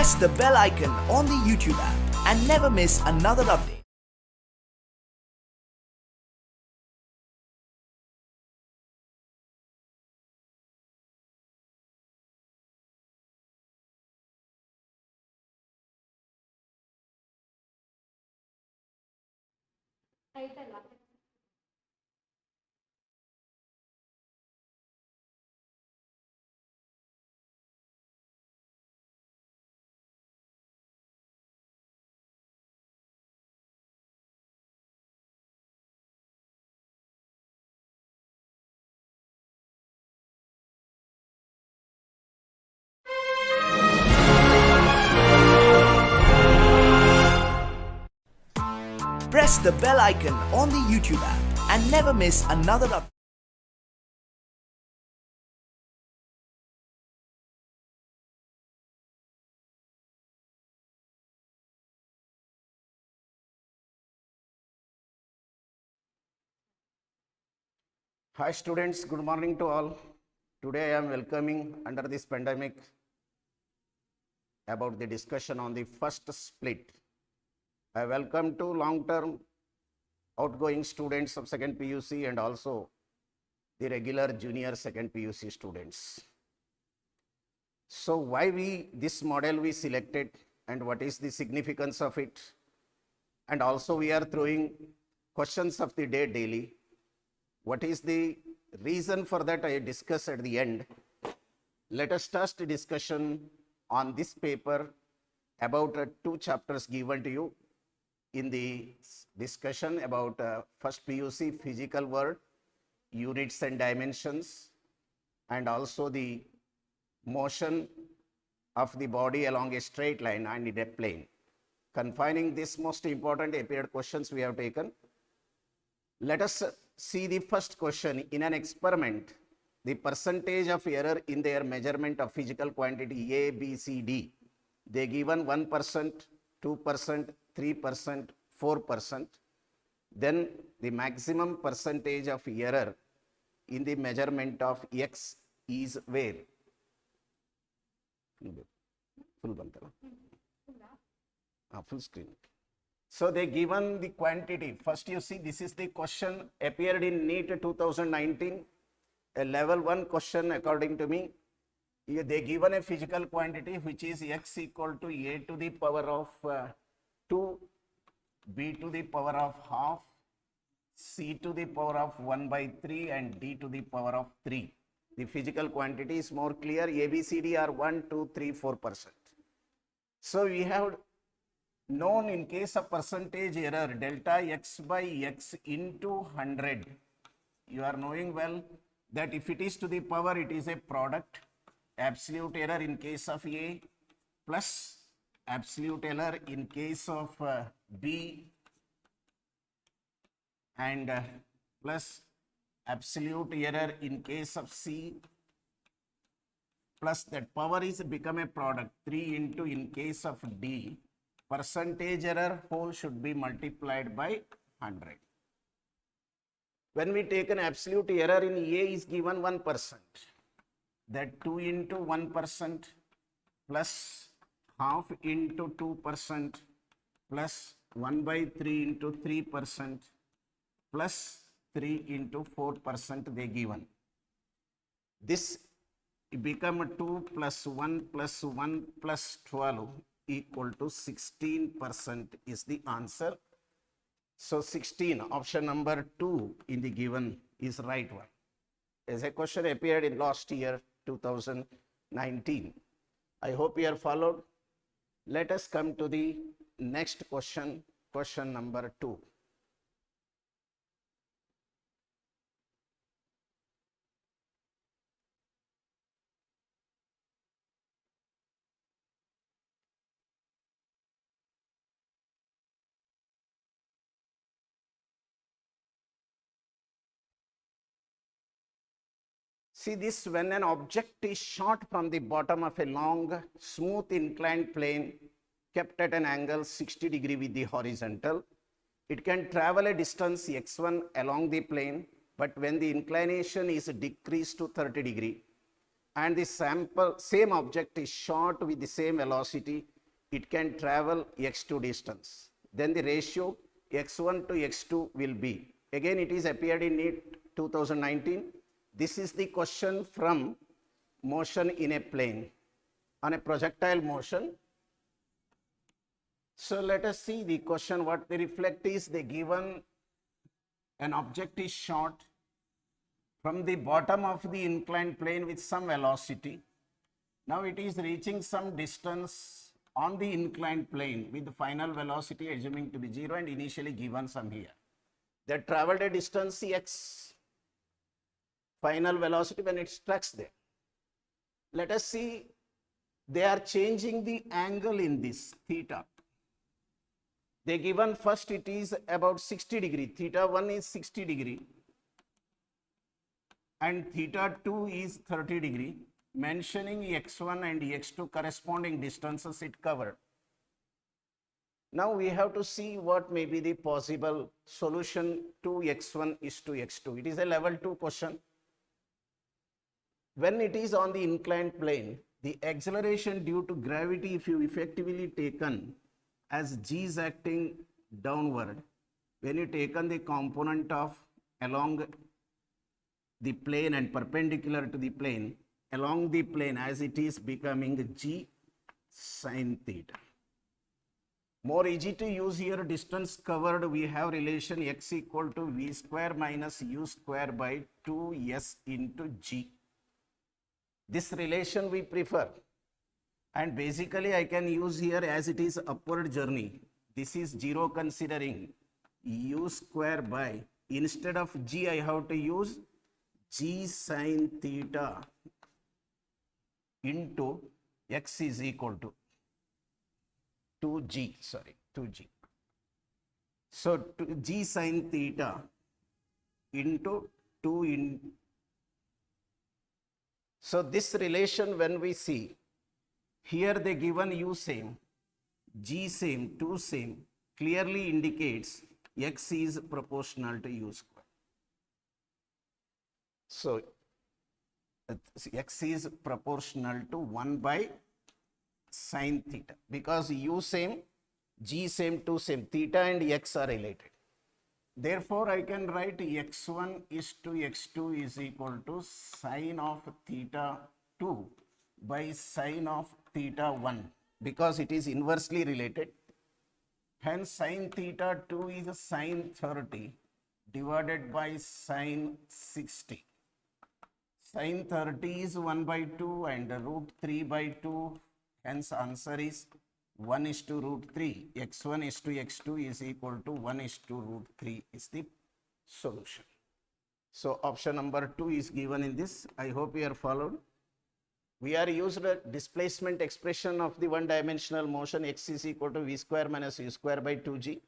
Press the bell icon on the YouTube app and never miss another update. Press the bell icon on the YouTube app and never miss another update. Hi students, good morning to all. Today I am welcoming under this pandemic about the discussion on the first split. I welcome to long-term outgoing students of second PUC and also the regular junior second PUC students. So why this model we selected and what is the significance of it? And also we are throwing questions of the day daily. What is the reason for that I discuss at the end. Let us start the discussion on this paper about two chapters given to you in the discussion about first PUC physical world, units and dimensions, and also the motion of the body along a straight line and in a plane. Confining this most important appeared questions we have taken. Let us see the first question. In an experiment, the percentage of error in their measurement of physical quantity A, B, C, D, they given 1%, 2%, 3%, 4%. Then the maximum percentage of error in the measurement of X is where? Full screen. So they given the quantity. First you see this is the question appeared in NEET 2019, a level 1 question according to me. They given a physical quantity which is X equal to A to the power of 2, B to the power of half, C to the power of 1 by 3 and D to the power of 3. The physical quantity is more clear. A, B, C, D are 1, 2, 3, 4%. So we have known in case of percentage error delta X by X into 100. You are knowing well that if it is to the power, it is a product. Absolute error in case of A plus absolute error in case of B and plus absolute error in case of C plus that power is become a product 3 into in case of D. Percentage error whole should be multiplied by 100. When we take an absolute error in A is given 1%, that 2 into 1% plus half into 2% plus 1 by 3 into 3% plus 3 into 4% they given. This become 2 plus 1 plus 1 plus 12 equal to 16% is the answer. So 16, option number 2 in the given is right one. As a question appeared in last year 2019. I hope you are followed. Let us come to the next question, question number 2. See this, when an object is shot from the bottom of a long, smooth inclined plane kept at an angle 60 degree with the horizontal, it can travel a distance x1 along the plane, but when the inclination is decreased to 30 degree and the same object is shot with the same velocity it can travel x2 distance. Then the ratio x1 to x2 will be, again it is appeared in NEET 2019. This is the question from motion in a plane, on a projectile motion. So let us see the question. What they reflect is, they given an object is shot from the bottom of the inclined plane with some velocity. Now it is reaching some distance on the inclined plane with the final velocity assuming to be 0 and initially given some here. They traveled a distance x, final velocity when it strikes there. Let us see, they are changing the angle in this theta. They given first it is about 60 degree, theta 1 is 60 degree and theta 2 is 30 degree, mentioning x1 and x2 corresponding distances it covered. Now we have to see what may be the possible solution to x1 is to x2. It is a level 2 question. When it is on the inclined plane, the acceleration due to gravity, if you effectively taken as g is acting downward, when you taken the component of along the plane and perpendicular to the plane, along the plane as it is becoming g sin theta. More easy to use here, distance covered, we have relation x equal to v square minus u square by 2s into g. This relation we prefer. And basically I can use here as it is upward journey. This is 0 considering u square by, instead of g I have to use g sin theta into x is equal to 2g. So g sin theta into 2 in. So this relation when we see, here they given u same, g same, 2 same, clearly indicates x is proportional to u square. So x is proportional to 1 by sin theta, because u same, g same, 2 same, theta and x are related. Therefore, I can write x1 is to x2 is equal to sine of theta 2 by sine of theta 1, because it is inversely related. Hence, sine theta 2 is sine 30 divided by sine 60. Sine 30 is 1 by 2 and root 3 by 2. Hence, answer is 1 is to root 3. x1 is to x2 is equal to 1 is to root 3 is the solution. So, option number 2 is given in this. I hope you are followed. We are used a displacement expression of the one-dimensional motion x is equal to v square minus u square by 2g.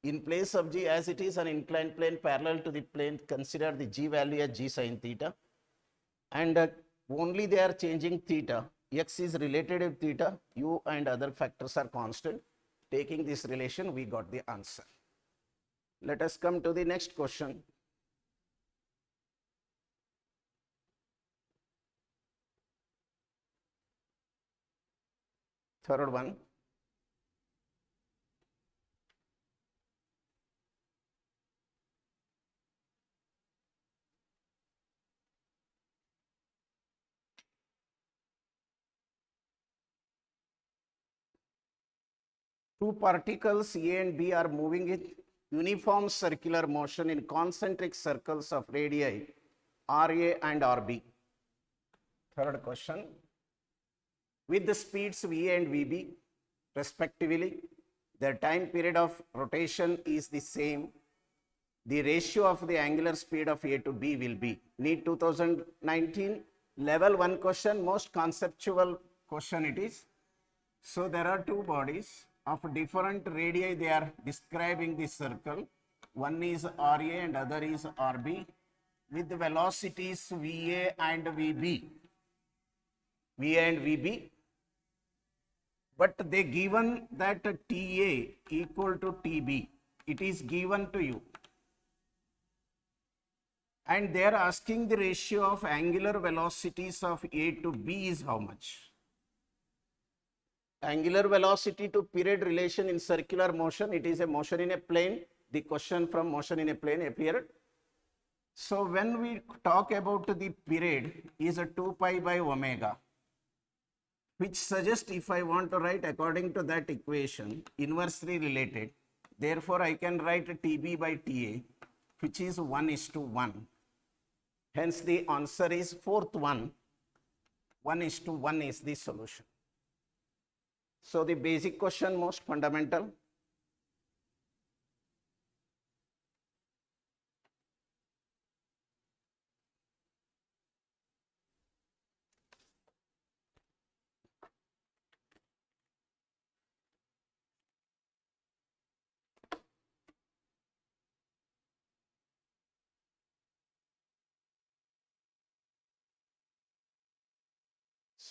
In place of g, as it is an inclined plane parallel to the plane, consider the g value as g sin theta. And only they are changing theta. X is related to theta, u and other factors are constant. Taking this relation, we got the answer. Let us come to the next question. Third one. Two particles A and B are moving in uniform circular motion in concentric circles of radii RA and RB. Third question. With the speeds V and VB respectively, the time period of rotation is the same. The ratio of the angular speed of A to B will be. NEET 2019 level 1 question, most conceptual question it is. So there are two bodies of different radii, they are describing the circle. One is RA and other is RB with the velocities VA and VB. VA and VB. But they given that TA equal to TB. It is given to you. And they are asking the ratio of angular velocities of A to B is how much? Angular velocity to period relation in circular motion. It is a motion in a plane. The question from motion in a plane appeared. So when we talk about the period is a 2 pi by omega, which suggests if I want to write according to that equation, inversely related, therefore I can write TB by TA, which is 1:1. Hence the answer is fourth one, 1:1 is the solution. So the basic question, most fundamental.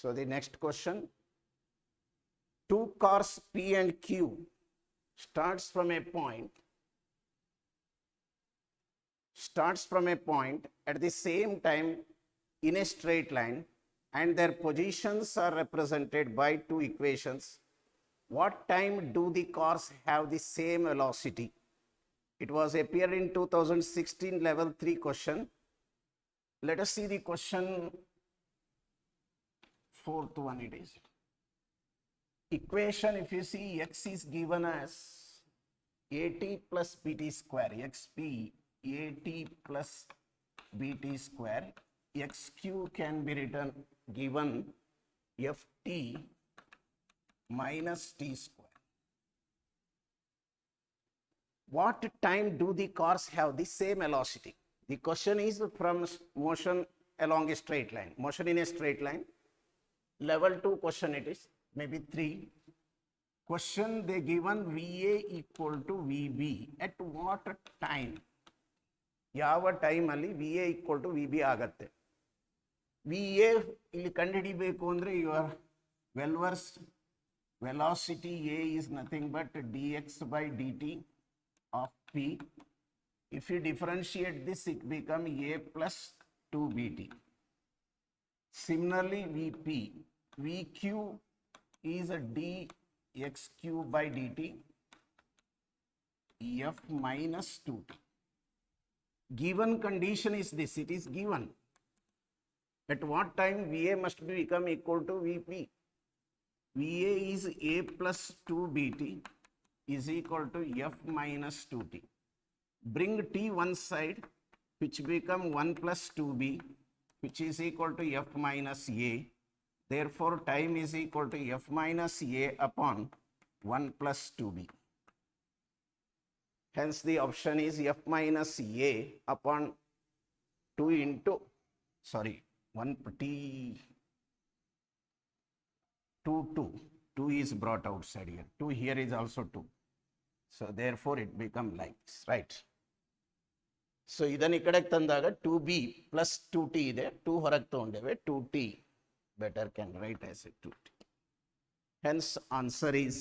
So the next question, two cars P and Q starts from a point at the same time in a straight line, and their positions are represented by two equations. What time do the cars have the same velocity? It was appeared in 2016 level 3 question. Let us see the question. Fourth one it is. Equation, if you see, x is given as at plus bt square, xp at plus bt square, xq can be written given ft minus t square. What time do the cars have the same velocity? The question is from motion along a straight line, motion in a straight line. Level 2 question it is, maybe 3. Question they given VA equal to VB at what time? ಯಾವ ಟೈಮಲ್ಲಿ VA equal to VB ಆಗತ್ತೆ. VA ಇಲ್ಲಿ ಕಂಡುಹಿಡಿಬೇಕು ಅಂದರೆ your well versed velocity A is nothing but dx by dt of P. If you differentiate this, it become A plus 2bt. Similarly, VP, VQ is a dxq by dt f minus 2t. Given condition is this, it is given. At what time VA must become equal to VP? VA is A plus 2bt is equal to f minus 2t. Bring t one side, which become 1 plus 2b, which is equal to f minus a. Therefore, time is equal to f minus a upon 1 plus 2b. Hence, the option is f minus a upon 2 into, 1 t, 2 is brought outside here. 2 here is also 2. So, therefore, it become like this, right? So, ಇದನ್ನು ಈ ಕಡೆಗೆ ತಂದಾಗ 2b plus 2t ಇದೆ, 2 ಹೊರಗೆ ತಗೊಂಡೇವೆ, 2t better can write as a 2t. Hence, answer is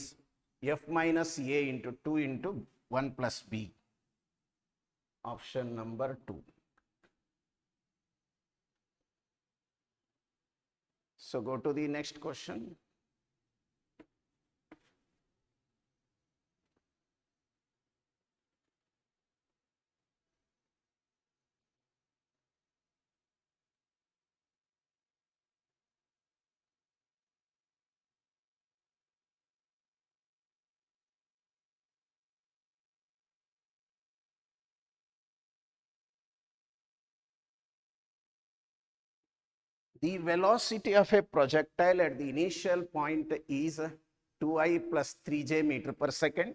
f minus a into 2 into 1 plus b. Option number 2. So, go to the next question. The velocity of a projectile at the initial point is 2I plus 3j meter per second.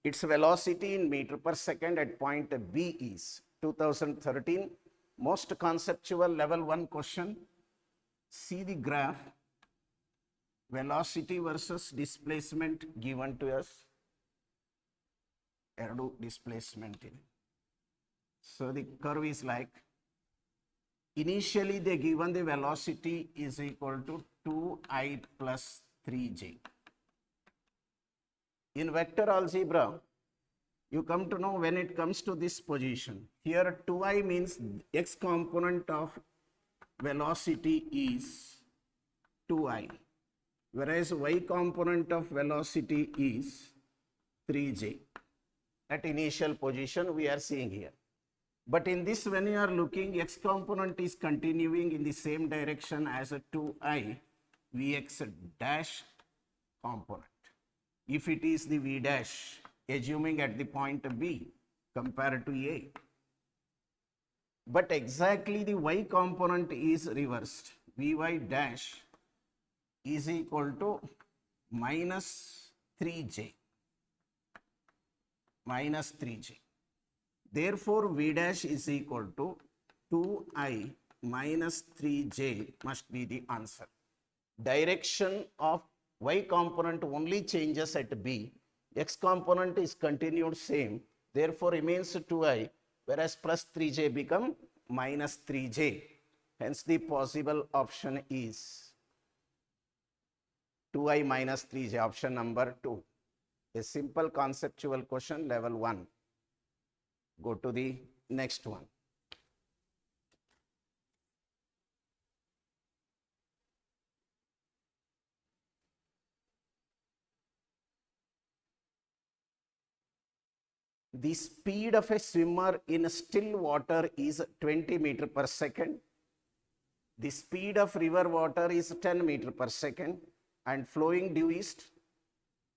Its velocity in meter per second at point B is 2013. Most conceptual level 1 question. See the graph. Velocity versus displacement given to us. Erdu displacement. So the curve is like, initially they given the velocity is equal to 2I plus 3j. In vector algebra, you come to know when it comes to this position. Here 2I means x component of velocity is 2I. whereas y component of velocity is 3j. At initial position we are seeing here. But in this, when you are looking, x component is continuing in the same direction as a 2i vx dash component. If it is the v dash, assuming at the point B compared to A. But exactly the y component is reversed. Vy dash is equal to minus 3j. Minus 3j. Therefore, v dash is equal to 2i minus 3j must be the answer. Direction of y component only changes at B. X component is continued same. Therefore, remains 2i, whereas plus 3j become minus 3j. Hence, the possible option is 2i minus 3j, option number 2. A simple conceptual question, level 1. Go to the next one. The speed of a swimmer in still water is 20 meter per second. The speed of river water is 10 meter per second, and flowing due east.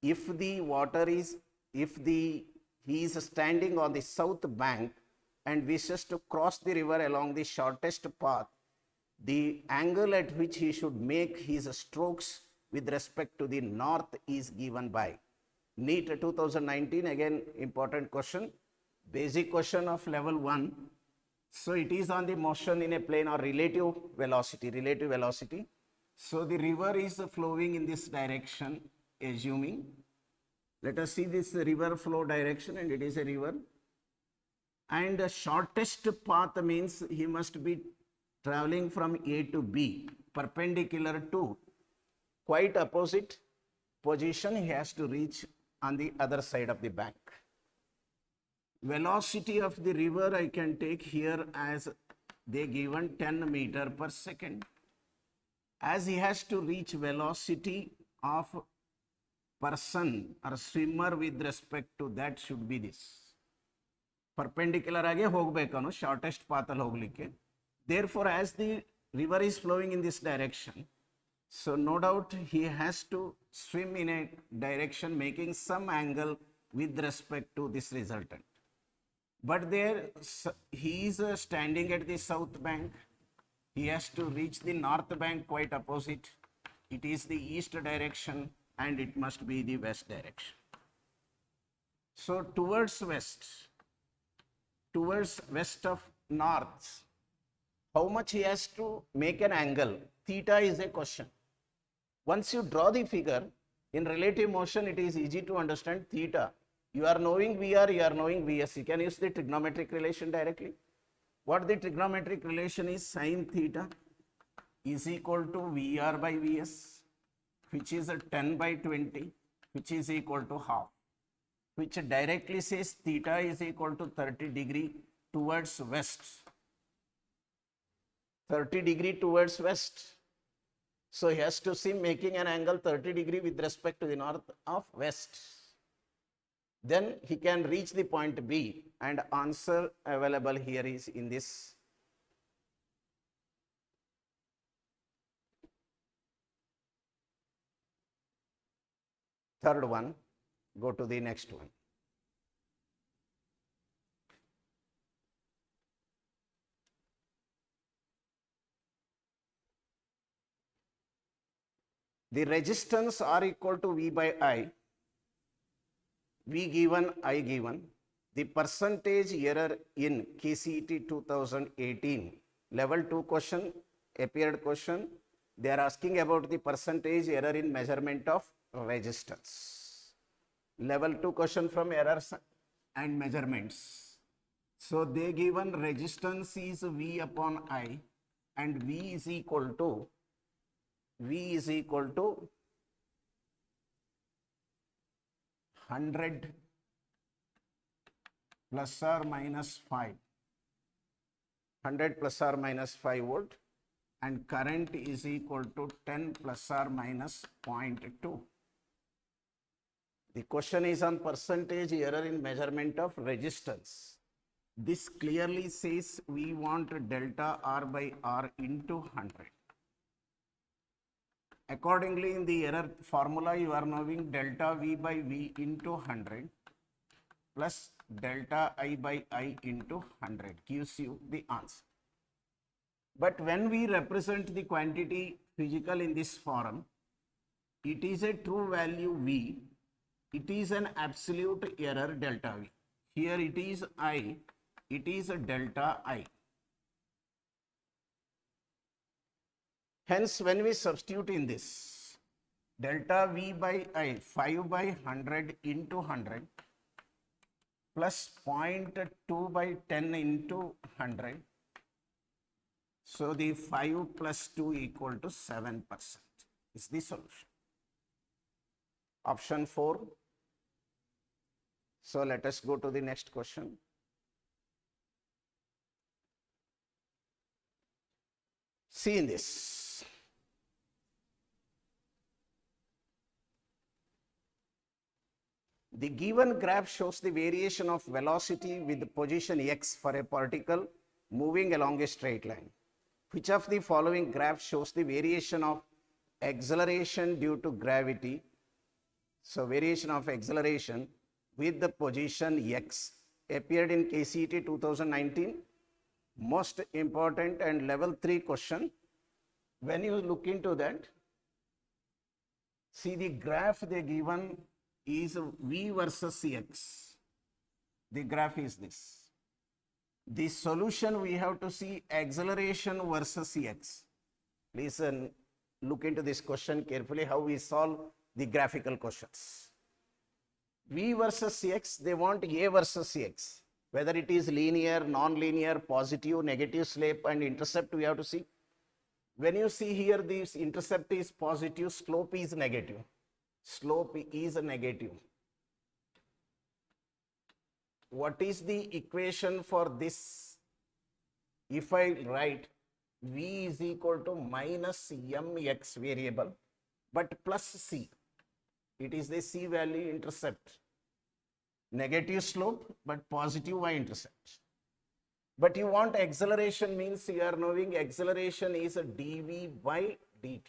If the water is, he is standing on the south bank and wishes to cross the river along the shortest path, the angle at which he should make his strokes with respect to the north is given by. NEET 2019, again important question, basic question of level 1. So it is on the motion in a plane or relative velocity. So the river is flowing in this direction, assuming. Let us see this river flow direction, and it is a river. And the shortest path means he must be traveling from A to B, perpendicular to quite opposite position he has to reach on the other side of the bank. Velocity of the river I can take here as they given 10 meter per second. As he has to reach velocity of person or swimmer with respect to that should be this. Perpendicular ಆಗಿ ಹೋಗಬೇಕನು shortest path ಅಲ್ಲಿ ಹೋಗಲಿಕ್ಕೆ. Therefore, as the river is flowing in this direction, so no doubt he has to swim in a direction making some angle with respect to this resultant. But there he is standing at the south bank. He has to reach the north bank quite opposite. It is the east direction and it must be the west direction. So towards west of north, how much he has to make an angle? Theta is a question. Once you draw the figure, in relative motion it is easy to understand theta. You are knowing VR, you are knowing VS. You can use the trigonometric relation directly. What the trigonometric relation is? Sin theta is equal to VR by VS, which is 10 by 20, which is equal to half, which directly says theta is equal to 30 degree towards west. 30 degree towards west. So he has to see making an angle 30 degree with respect to the north of west. Then he can reach the point B, and answer available here is in this. Third one, go to the next one. The resistance R equal to V by I. V given, I given. The percentage error in KCET 2018, level 2 question, appeared question. They are asking about the percentage error in measurement of resistance. Level 2 question from errors and measurements. So they given resistance is V upon I, and V is equal to 100 plus or minus 5. 100 plus or minus 5 volt. and current is equal to 10 plus or minus 0.2. The question is on percentage error in measurement of resistance. This clearly says we want delta R by R into 100. Accordingly, in the error formula, you are knowing delta V by V into 100 plus delta I by I into 100 gives you the answer. But when we represent the quantity physical in this form, it is a true value V, it is an absolute error delta V. Here it is I, it is a delta I. Hence, when we substitute in this, delta V by I, 5 by 100 into 100 plus 0.2 by 10 into 100. So, the 5 plus 2 equal to 7% is the solution. Option 4. So, let us go to the next question. See in this. The given graph shows the variation of velocity with the position x for a particle moving along a straight line. Which of the following graph shows the variation of acceleration due to gravity? So, variation of acceleration with the position x appeared in KCET 2019. Most important and level 3 question. When you look into that, see the graph they given is V versus x. The graph is this. The solution we have to see acceleration versus x. Please look into this question carefully, how we solve the graphical questions. V versus x, they want A versus x. Whether it is linear, non-linear, positive, negative slope and intercept we have to see. When you see here, this intercept is positive, slope is negative. Slope is a negative. What is the equation for this? If I write V is equal to minus mx variable, but plus c. It is the c value intercept. Negative slope, but positive y-intercept. But you want acceleration means you are knowing acceleration is a dv by dt.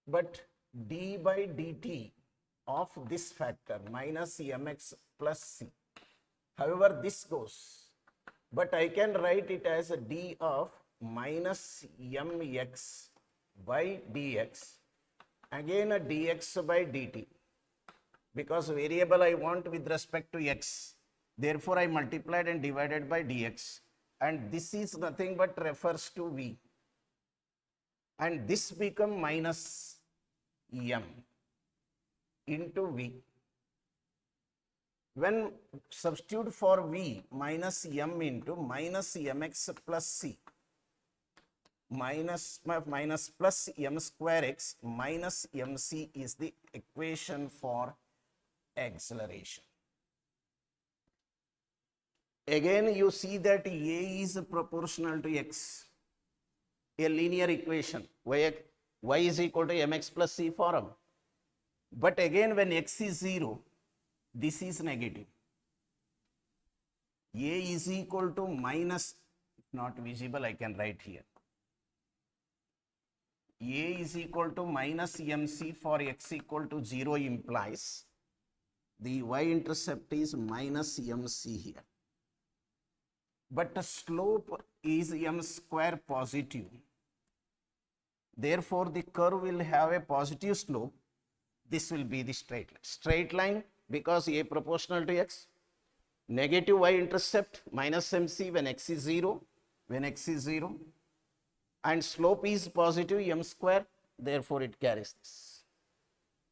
But d by dt of this factor minus mx plus c. However, this goes, but I can write it as a d of minus mx by dx, again a dx by dt, because variable I want with respect to x. Therefore, I multiplied and divided by dx, and this is nothing but refers to v, and this become minus m into v. When substitute for v, minus m into minus mx plus c, minus plus m square x minus mc is the equation for acceleration. Again, you see that a is proportional to x, a linear equation, y is equal to mx plus c form. But again, when x is 0, this is negative. A is equal to minus, if not visible, I can write here. A is equal to minus mc for x equal to 0 implies the y-intercept is minus mc here. But the slope is m square positive. Therefore, the curve will have a positive slope. This will be the straight line. Straight line because a proportional to x. Negative y-intercept minus mc when x is 0. When x is 0. And slope is positive m square. Therefore, it carries this.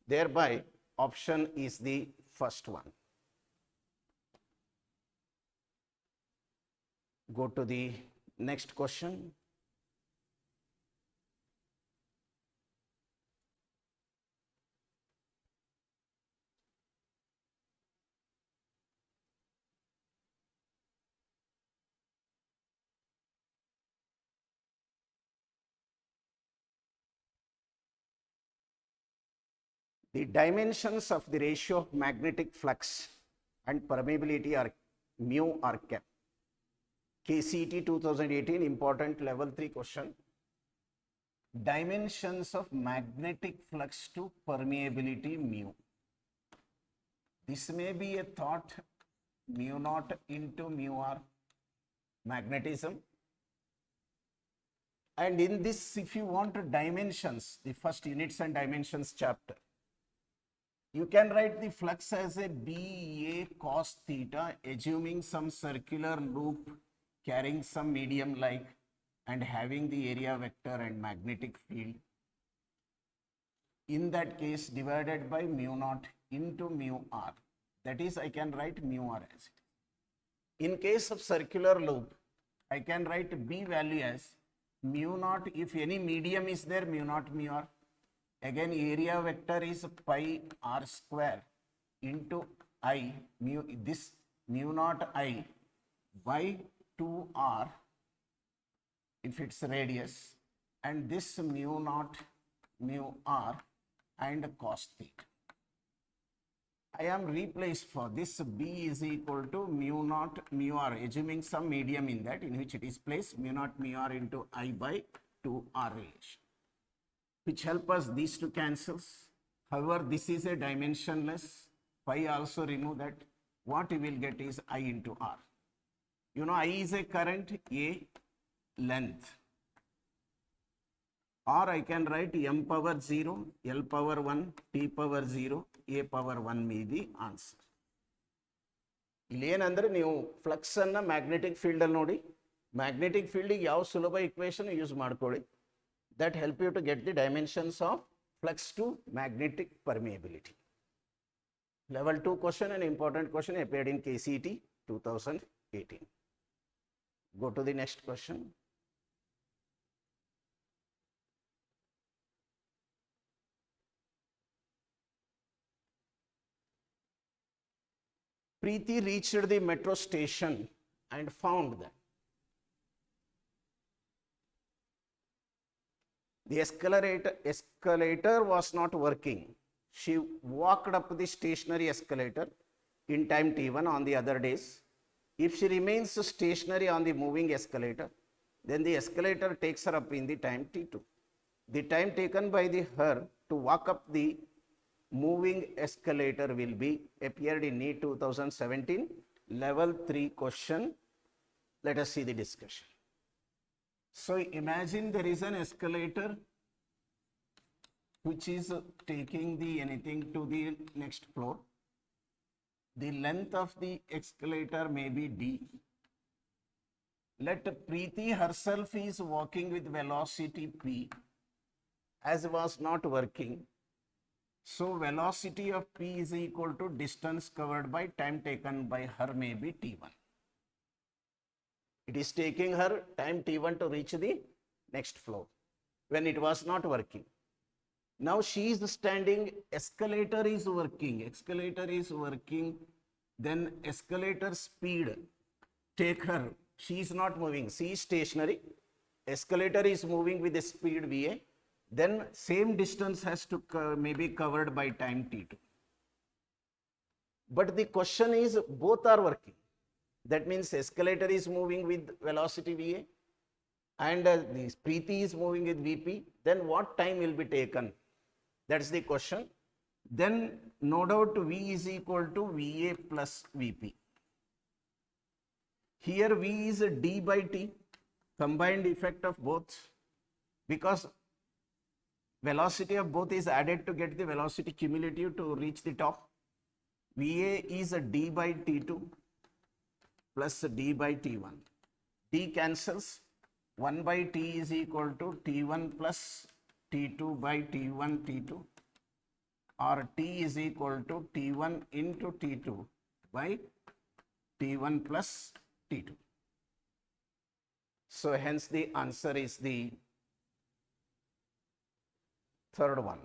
Thereby, option is the first one. Go to the next question. The dimensions of the ratio of magnetic flux and permeability are mu are kept. KCET 2018 important level 3 question. Dimensions of magnetic flux to permeability mu. This may be a thought mu naught into mu r magnetism. And in this, if you want dimensions, the first units and dimensions chapter, you can write the flux as a BA cos theta, assuming some circular loop carrying some medium like and having the area vector and magnetic field. In that case, divided by mu naught into mu r. That is, I can write mu r as it. In case of circular loop, I can write B value as mu naught. If any medium is there, mu naught mu r. Again, area vector is pi r square into I mu, this mu naught I by 2r if it's radius, and this mu naught mu r and cos theta. I am replaced for this B is equal to mu naught mu r, assuming some medium in that in which it is placed, mu naught mu r into I by 2r relation, which help us these two cancels. However, this is a dimensionless. Pi also remove that. What you will get is I into r. You know, I is a current, A length. Or I can write m power 0, L power 1, T power 0, A power 1 may the answer. ಇಲ್ಲೇನಂದ್ರೆ ನೀವು flux ಅನ್ನ magnetic field ಅಲ್ಲಿ ನೋಡಿ, magnetic ಫೀಲ್ಡಿಗೆ ಯಾವ ಸುಲಭ equation use ಮಾಡ್ಕೊಳ್ಳಿ, that help you to get the dimensions of flux to magnetic permeability. Level 2 question, an important question appeared in KCET 2018. Go to the next question. Preeti reached the metro station and found that the escalator was not working. She walked up the stationary escalator in time t1 on the other days. If she remains stationary on the moving escalator, then the escalator takes her up in the time t2. The time taken by her to walk up the moving escalator will be appeared in NEET 2017 level 3 question. Let us see the discussion. So imagine there is an escalator which is taking the anything to the next floor. The length of the escalator may be d. Let Preeti herself is walking with velocity p, as was not working. So velocity of p is equal to distance covered by time taken by her may be t1. It is taking her time t1 to reach the next floor when it was not working. Now she is standing, escalator is working, then escalator speed take her, she is not moving, she is stationary, escalator is moving with the speed va, then same distance has to may be covered by time t2. But the question is both are working. That means escalator is moving with velocity va and the Preeti is moving with vp. Then what time will be taken? That's the question. Then no doubt v is equal to va plus vp. Here v is d by t, combined effect of both, because velocity of both is added to get the velocity cumulative to reach the top. va is a d by t2 plus d by t1. D cancels. 1 by t is equal to t1 plus t2 by t1 t2, or t is equal to t1 into t2 by t1 plus t2. So hence the answer is the third one,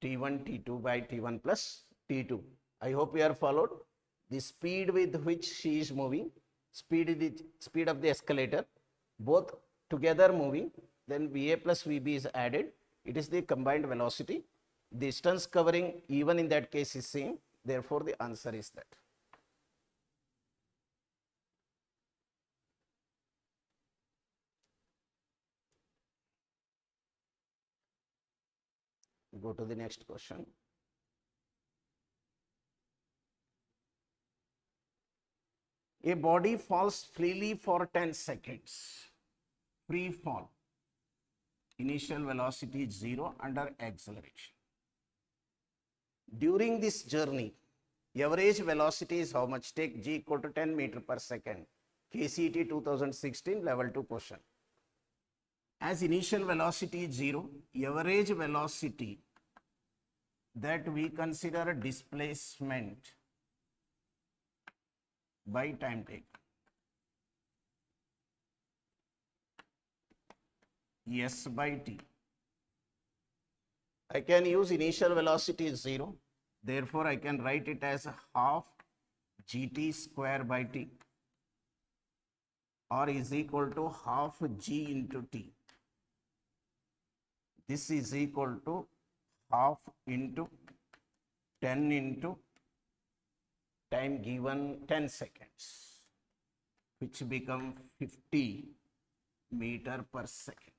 t1 t2 by t1 plus t2. I hope you are followed. The speed with which she is moving, speed of the escalator, both together moving, then va plus vb is added, It is the combined velocity. Distance covering even in that case is same. Therefore, the answer is that. Go to the next question. A body falls freely for 10 seconds. Free fall. Initial velocity is 0 under acceleration. During this journey, average velocity is how much? Take g equal to 10 meter per second. KCET 2016 level 2 question. As initial velocity is 0, average velocity that we consider displacement by time taken. S by t. I can use initial velocity is 0. Therefore, I can write it as half gt square by t, or is equal to half g into t. This is equal to half into 10 into time given 10 seconds, which become 50 meter per second.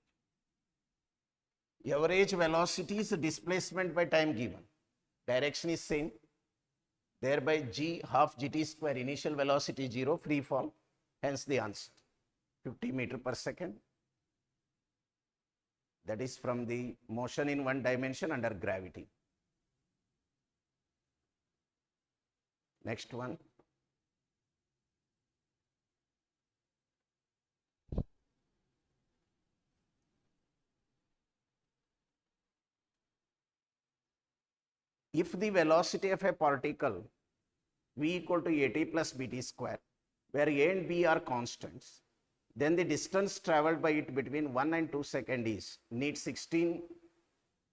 Average velocity is displacement by time given. Direction is same. Thereby g half gt square, initial velocity 0, free fall. Hence the answer 50 meter per second. That is from the motion in one dimension under gravity. Next one. If the velocity of a particle v equal to at plus bt square, where a and b are constants, then the distance traveled by it between 1 and 2 seconds is, need 16,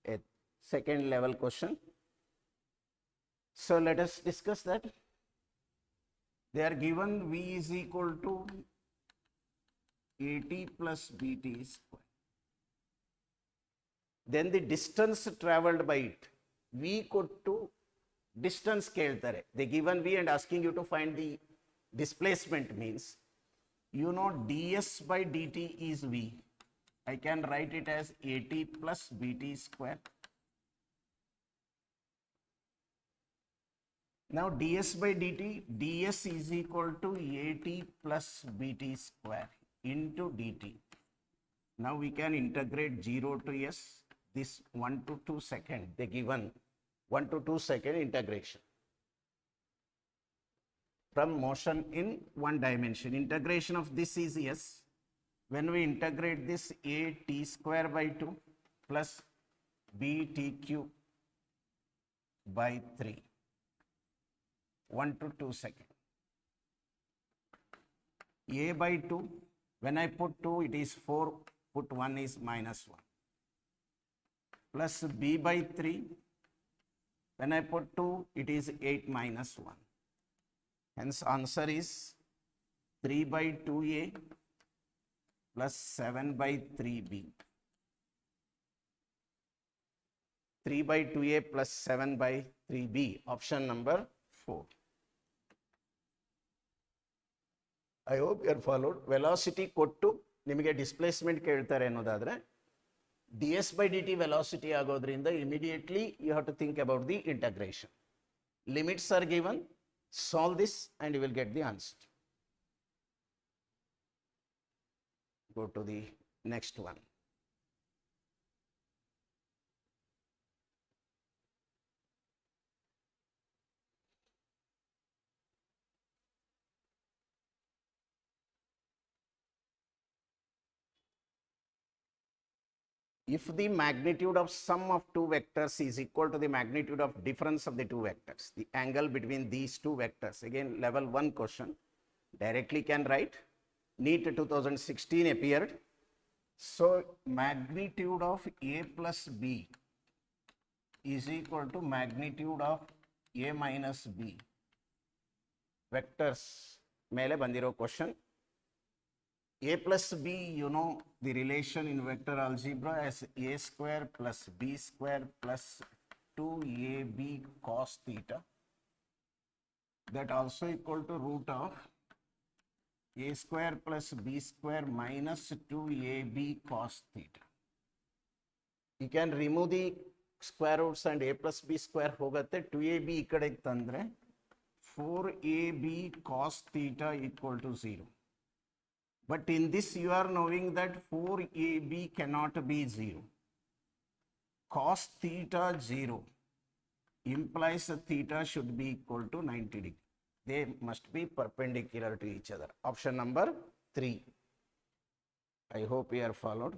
a second level question. So let us discuss that. They are given v is equal to at plus bt square. Then the distance traveled by it, v to distance keltare. They given v and asking you to find the displacement means, you know ds by dt is v. I can write it as at plus bt square. Now ds by dt, ds is equal to at plus bt square into dt. Now we can integrate 0 to s, this 1 to 2 second, they given 1 to 2 second integration. From motion in one dimension, integration of this is s. When we integrate this, a t square by 2 plus b t cube by 3, 1 to 2 second. A by 2, when I put 2, it is 4, put 1 is minus 1. Plus b by 3, when I put 2, it is 8 minus 1. Hence answer is 3 by 2a plus 7 by 3b. 3 by 2a plus 7 by 3b, option number 4. I hope you are followed. Velocity ಕೊಟ್ಟು ನಿಮಗೆ displacement ಕೇಳ್ತಾರೆ ಅನ್ನೋದಾದ್ರೆ ds by dt velocity ಆಗೋದ್ರಿಂದ immediately you have to think about the integration. Limits are given, solve this and you will get the answer. Go to the next one. If the magnitude of sum of two vectors is equal to the magnitude of difference of the two vectors, the angle between these two vectors, again level 1 question, directly can write. NEET 2016 appeared. So magnitude of a plus b is equal to magnitude of a minus b. Vectors mele bandiro question. A plus B, you know the relation in vector algebra as A square plus B square plus 2AB cos theta. That also equal to root of A square plus B square minus 2AB cos theta. You can remove the square roots and A plus B square ಹೋಗುತ್ತೆ 2AB ಈ ಕಡೆಗೆ ತಂದ್ರೆ 4AB cos theta equal to 0. But in this you are knowing that 4AB cannot be 0. Cos theta 0 implies theta should be equal to 90 degree. They must be perpendicular to each other. Option number 3. I hope you are followed.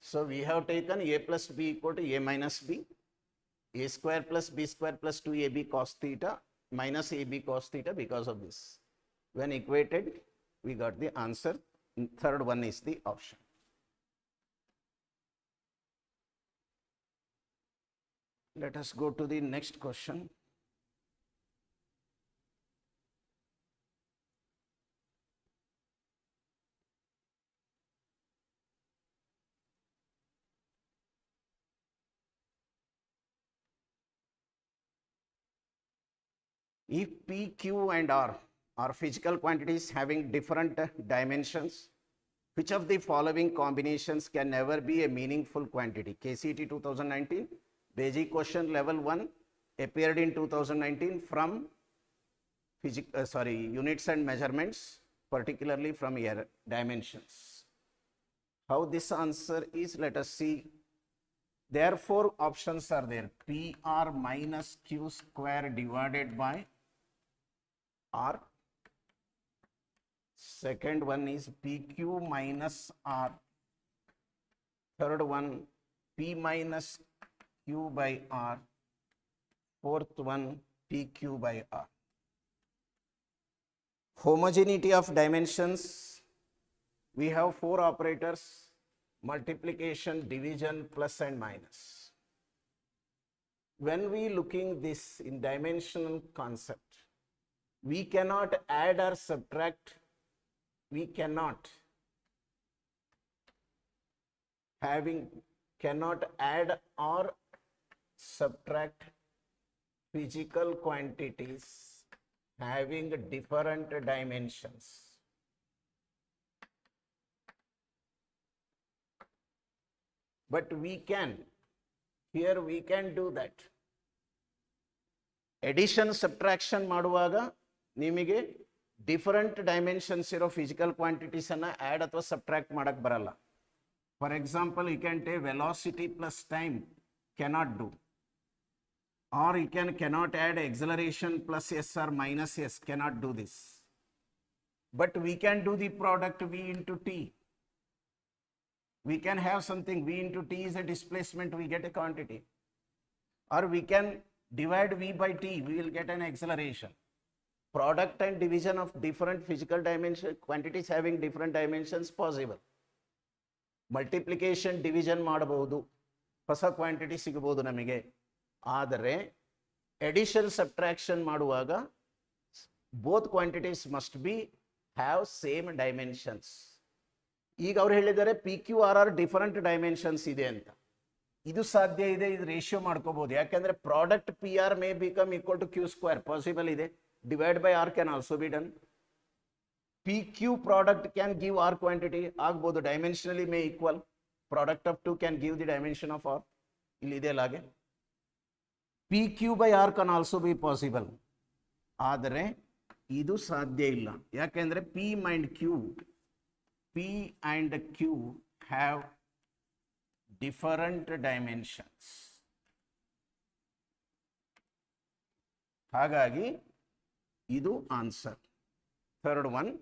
So we have taken A plus B equal to A minus B. A square plus B square plus 2AB cos theta minus AB cos theta because of this. When equated, we got the answer. Third one is the option. Let us go to the next question. If P, Q and R are physical quantities having different dimensions, which of the following combinations can never be a meaningful quantity? KCET 2019, basic question level 1 appeared in 2019 from units and measurements, particularly from dimensions. How this answer is, let us see. There 4 options are there. PR minus Q square divided by R. Second one is PQ minus R. Third one, P minus Q by R. Fourth one, PQ by R. Homogeneity of dimensions, we have 4 operators: multiplication, division, plus and minus. When we looking this in dimensional concept, we cannot add or subtract, we cannot add or subtract physical quantities having different dimensions. But we can, here we can do that. Addition subtraction ಮಾಡುವಾಗ ನಿಮಗೆ different dimensions ಇರೋ physical quantities ಅನ್ನ add ಅಥವಾ subtract ಮಾಡಕ್ ಬರಲ್ಲ. For example, you can take velocity plus time, cannot do. Or you cannot add acceleration plus s or minus s, cannot do this. But we can do the product v into t. We can have something v into t is a displacement, we get a quantity. Or we can divide v by t, we will get an acceleration. Product and division of different physical dimension quantities having different dimensions possible. Multiplication, division ಮಾಡಬಹುದು, ಹೊಸ quantity ಸಿಗಬಹುದು ನಮಗೆ. ಆದರೆ addition subtraction ಮಾಡುವಾಗ both quantities must be have same dimensions. ಈಗ ಅವ್ರು ಹೇಳಿದ್ದಾರೆ P Q R are different dimensions ಇದೆ ಅಂತ. ಇದು ಸಾಧ್ಯ ಇದೆ, ಇದು ರೇಷಿಯೋ ಮಾಡ್ಕೋಬಹುದು. ಯಾಕೆಂದ್ರೆ product P R may become equal to Q square, possible ಇದೆ. Divide by R can also be done. P Q product can give R quantity ಆಗ್ಬೋದು, dimensionally may equal. Product of two can give the dimension of R, ಇಲ್ಲಿ ಇದೆ ಹಾಗೆ. PQ by R can also be possible. ಆದರೆ ಇದು ಸಾಧ್ಯ ಇಲ್ಲ. ಯಾಕೆಂದ್ರೆ P and Q have different dimensions. ಹಾಗಾಗಿ ಇದು answer. Third one,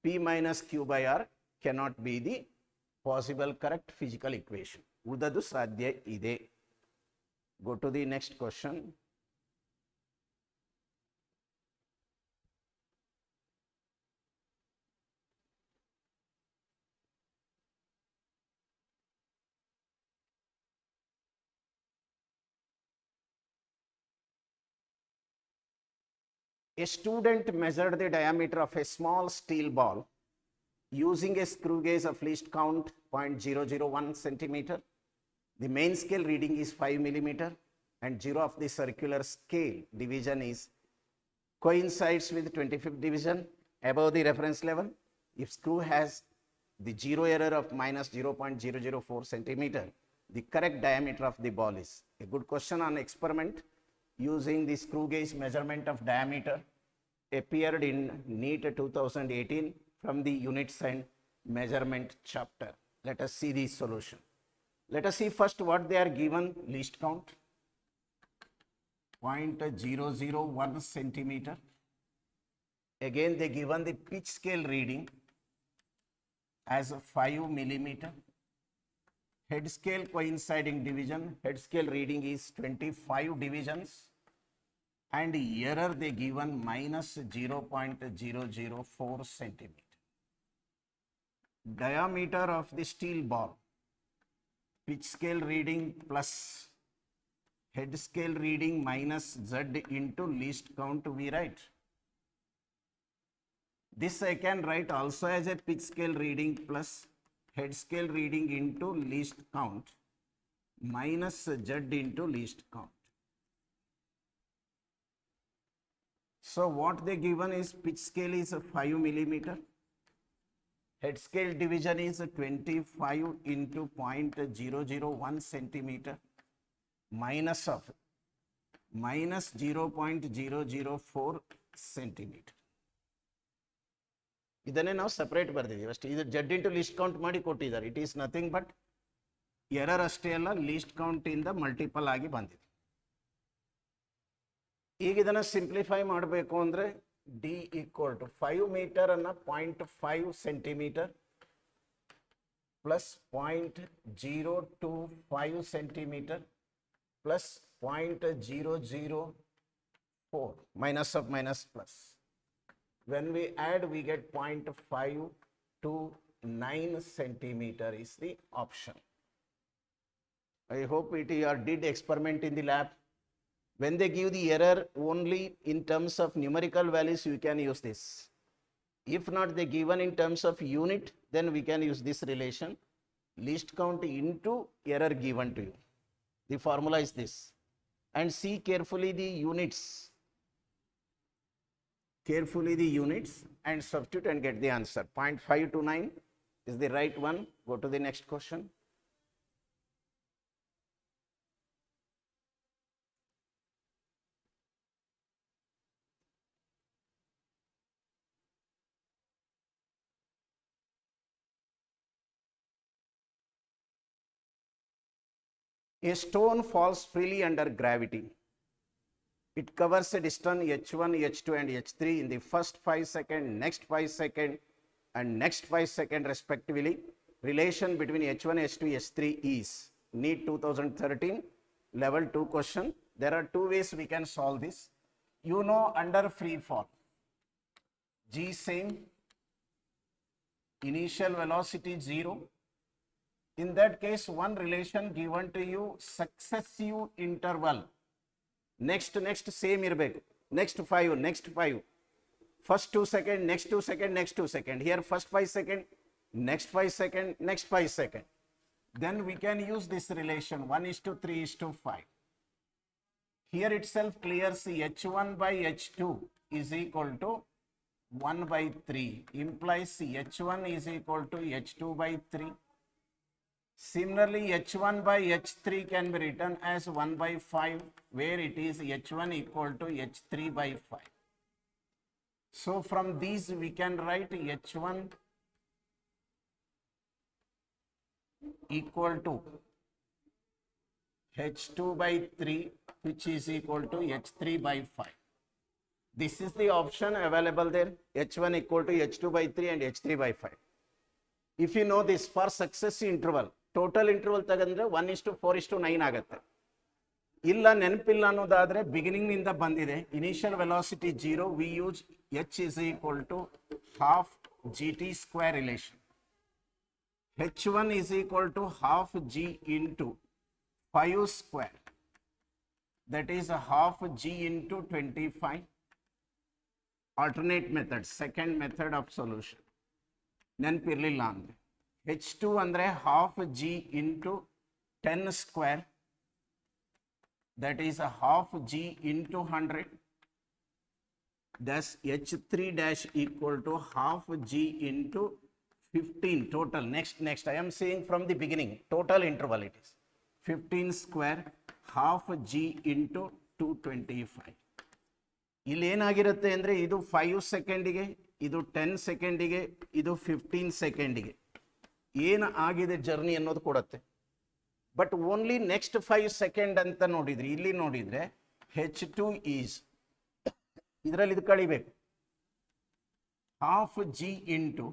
P minus Q by R cannot be the possible correct physical equation. ಉಳಿದದು ಸಾಧ್ಯ ಇದೆ. Go to the next question. A student measured the diameter of a small steel ball using a screw gauge of least count 0.001 centimeter. The main scale reading is 5 millimeter and 0 of the circular scale division is coincides with 25th division above the reference level. If screw has the zero error of minus 0.004 centimeter, the correct diameter of the ball is. A good question on experiment using the screw gauge measurement of diameter appeared in NEET 2018 from the units and measurement chapter. Let us see the solution. Let us see first what they are given least count 0.001 centimeter. Again they given the pitch scale reading as 5 millimeter. Head scale coinciding division, head scale reading is 25 divisions and error they given minus 0.004 centimeter. Diameter of the steel ball, pitch scale reading plus head scale reading minus Z into least count we write. This I can write also as a pitch scale reading plus head scale reading into least count minus Z into least count. So what they given is pitch scale is 5 millimeter. Head scale division is 25 into 0.001 centimeter minus of minus 0.004 centimeter. ಇದನ್ನೇ ನಾವು separate ಬರ್ದಿದ್ದೀವಿ ಅಷ್ಟೇ. ಇದು ಜಡ್ into least count ಮಾಡಿ ಕೊಟ್ಟಿದ್ದಾರೆ. It is nothing but error ಅಷ್ಟೇ ಅಲ್ಲ, least count ಇಂದ multiple ಆಗಿ ಬಂದಿದೆ. ಈಗ ಇದನ್ನು ಸಿಂಪ್ಲಿಫೈ ಮಾಡಬೇಕು ಅಂದರೆ ಡಿ ಈಕ್ವಲ್ ಟು 5 ಮೀಟರ್ ಅನ್ನ 0.5 centimetre plus 0.025 centimetre plus 0.004 minus of minus plus. When we add, we get 0.529 centimeter is the option. I hope you did experiment in the lab. When they give the error only in terms of numerical values, you can use this. If not, they given in terms of unit, then we can use this relation. Least count into error given to you. The formula is this. And see carefully the units. Carefully the units and substitute and get the answer. 0.529 is the right one. Go to the next question. A stone falls freely under gravity. It covers a distance h1, h2 and h3 in the first 5 seconds, next 5 seconds and next 5 seconds respectively. Relation between h1, h2, h3 is NEET 2013 level 2 question. There are two ways we can solve this. You know, under free fall, g same, initial velocity 0. In that case, one relation given to you, successive interval. Next same ಇರಬೇಕು. Next 5, first 2 seconds, next 2 seconds, next 2 seconds. Here first 5 seconds, next 5 seconds, next 5 seconds. Then we can use this relation 1:3:5. Here itself clears h1 by h2 is equal to 1/3, implies h1 is equal to h2 by 3. Similarly, h1 by h3 can be written as 1/5, where it is h1 equal to h3 by 5. So from these we can write h1 equal to h2 by 3, which is equal to h3 by 5. This is the option available there, h1 equal to h2 by 3 and h3 by 5. If you know this, for successive interval, total interval ತಗಂದ್ರೆ 1:4:9 ಆಗುತ್ತೆ. ಇಲ್ಲ ನೆನಪಿಲ್ಲ ಅನ್ನೋದಾದ್ರೆ beginning ನಿಂದ ಬಂದಿದೆ. Initial velocity 0, we use h is equal to half gt square relation. h1 is equal to half g into 5 square, that is a half g into 25. Alternate method, second method of solution. ನೆನಪಿರಲಿಲ್ಲ ಅಂದರೆ H2 ಅಂದರೆ half G into 10 square, that is a half G into 100. Thus H3 dash equal to half G into 15 total. Next, I am saying from the beginning, total interval it is 15 square half G into 225. ಇಲ್ಲಿ ಏನಾಗಿರುತ್ತೆ ಅಂದರೆ ಇದು 5 ಸೆಕೆಂಡಿಗೆ, ಇದು 10 ಸೆಕೆಂಡಿಗೆ, ಇದು 15 ಸೆಕೆಂಡಿಗೆ ಏನು ಆಗಿದೆ ಜರ್ನಿ ಅನ್ನೋದು ಕೊಡುತ್ತೆ. ಬಟ್ ಓನ್ಲಿ ನೆಕ್ಸ್ಟ್ 5 ಸೆಕೆಂಡ್ ಅಂತ ನೋಡಿದ್ರಿ, ಇಲ್ಲಿ ನೋಡಿದರೆ H2 ಈಸ್ ಇದರಲ್ಲಿ ಇದು ಕಳಿಬೇಕು half G into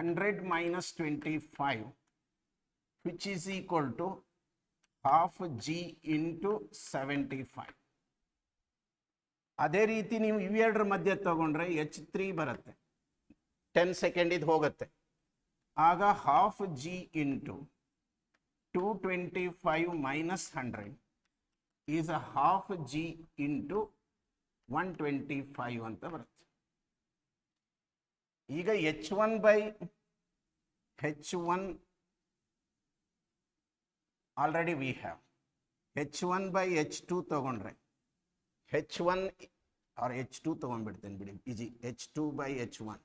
100 minus 25 which is equal to half G into 75. ಅದೇ ರೀತಿ ನೀವು ಇವೆರಡರ ಮಧ್ಯೆ ತಗೊಂಡ್ರೆ H3 ಬರುತ್ತೆ, 10 ಸೆಕೆಂಡ್ ಇದು ಹೋಗುತ್ತೆ. ಆಗ half G into 225 minus 100 is a half G into 125 ಅಂತ ಬರುತ್ತೆ. ಈಗ H1 by H1 already we have. H1 by H2 ತಗೊಂಡ್ರೆ H1 or H2 ತಗೊಂಡ್ಬಿಡ್ತೇನೆ ಬಿಡಿ, easy. H2 by H1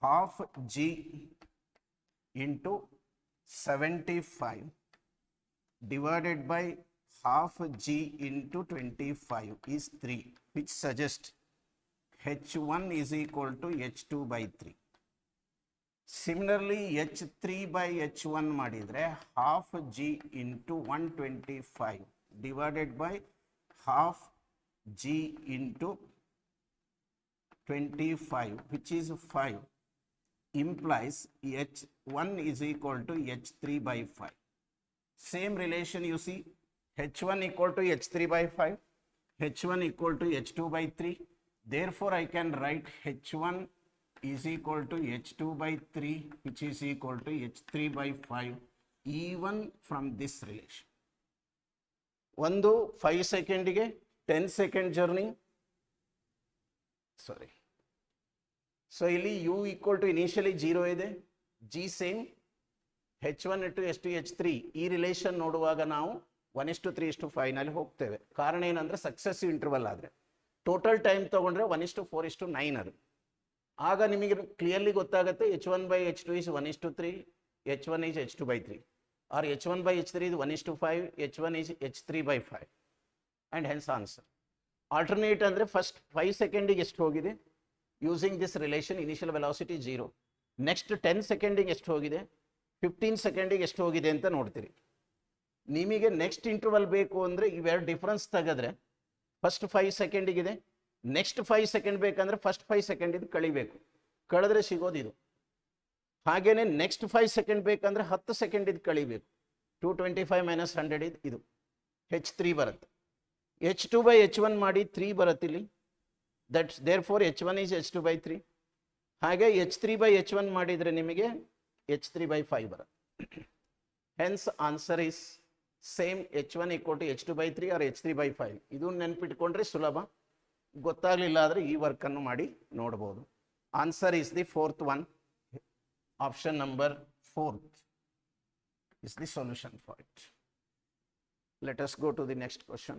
half G into 75 divided by half G into 25 is 3, which suggests H1 is equal to H2 by 3. Similarly, H3 by H1 ಮಾಡಿದರೆ half G into 125 divided by half G into 25 which is 5 implies H1 is equal to H3 by 5. Same relation you see, H1 equal to H3 by 5, H1 equal to H2 by 3. Therefore, I can write H1 is equal to H2 by 3 which is equal to H3 by 5 even from this relation. ಒಂದು 5 ಸೆಕೆಂಡಿಗೆ 10 second journey, ಸಾರಿ. So ಇಲ್ಲಿ U equal to initially 0 ಇದೆ, G same, H1 into H2 H3 ಈ relation ನೋಡುವಾಗ ನಾವು 1:3:5 ನಲ್ಲಿ ಹೋಗ್ತೇವೆ. ಕಾರಣ ಏನಂದರೆ ಸಕ್ಸೆಸಿವ್ ಇಂಟರ್ವಲ್ ಆದರೆ. ಟೋಟಲ್ ಟೈಮ್ ತೊಗೊಂಡ್ರೆ 1:4:9 ಅದು. ಆಗ ನಿಮಗೆ ಕ್ಲಿಯರ್ಲಿ ಗೊತ್ತಾಗುತ್ತೆ H1 by H2 is 1:3, H1 is H2 by 3, or H1 by H3 is 1:5, H1 is H3 by 5, and hence answer. Alternate ಅಂದರೆ ಫಸ್ಟ್ 5 ಸೆಕೆಂಡಿಗೆ ಎಷ್ಟು ಹೋಗಿದೆ, using this relation initial velocity 0. Next 10 ಸೆಕೆಂಡಿಗೆ ಎಷ್ಟು ಹೋಗಿದೆ, 15 ಸೆಕೆಂಡಿಗೆ ಎಷ್ಟು ಹೋಗಿದೆ ಅಂತ ನೋಡ್ತೀರಿ. ನಿಮಗೆ ನೆಕ್ಸ್ಟ್ ಇಂಟರ್ವಲ್ ಬೇಕು ಅಂದರೆ ಇವೆರಡು ಡಿಫ್ರೆನ್ಸ್ ತೆಗೆದ್ರೆ ಫಸ್ಟ್ 5 ಸೆಕೆಂಡಿಗಿದೆ, ನೆಕ್ಸ್ಟ್ 5 ಸೆಕೆಂಡ್ ಬೇಕಂದ್ರೆ ಫಸ್ಟ್ 5 ಸೆಕೆಂಡ್ ಇದು ಕಳಿಬೇಕು, ಕಳೆದ್ರೆ ಸಿಗೋದು ಇದು. ಹಾಗೇನೆ ನೆಕ್ಸ್ಟ್ 5 ಸೆಕೆಂಡ್ ಬೇಕಂದ್ರೆ 10 ಸೆಕೆಂಡ್ ಇದು ಕಳಿಬೇಕು, 225 minus 100 ಇದು H3 ಬರುತ್ತೆ. H2 by H1 ಮಾಡಿ 3 ಬರುತ್ತೆ ಇಲ್ಲಿ, that's therefore H1 is H2 by 3. ಹಾಗೆ H3 by H1 ಮಾಡಿದರೆ ನಿಮಗೆ H3 by 5 ಬರುತ್ತೆ. Hence answer is same, H1 equal to H2 by 3 or H3 by 5. ಇದು ನೆನ್ಪಿಟ್ಕೊಂಡ್ರೆ ಸುಲಭ, ಗೊತ್ತಾಗಲಿಲ್ಲ ಆದರೆ ಈ ವರ್ಕನ್ನು ಮಾಡಿ ನೋಡ್ಬೋದು. Answer is the fourth one, option number 4th is the solution for it. Let us go to the next question.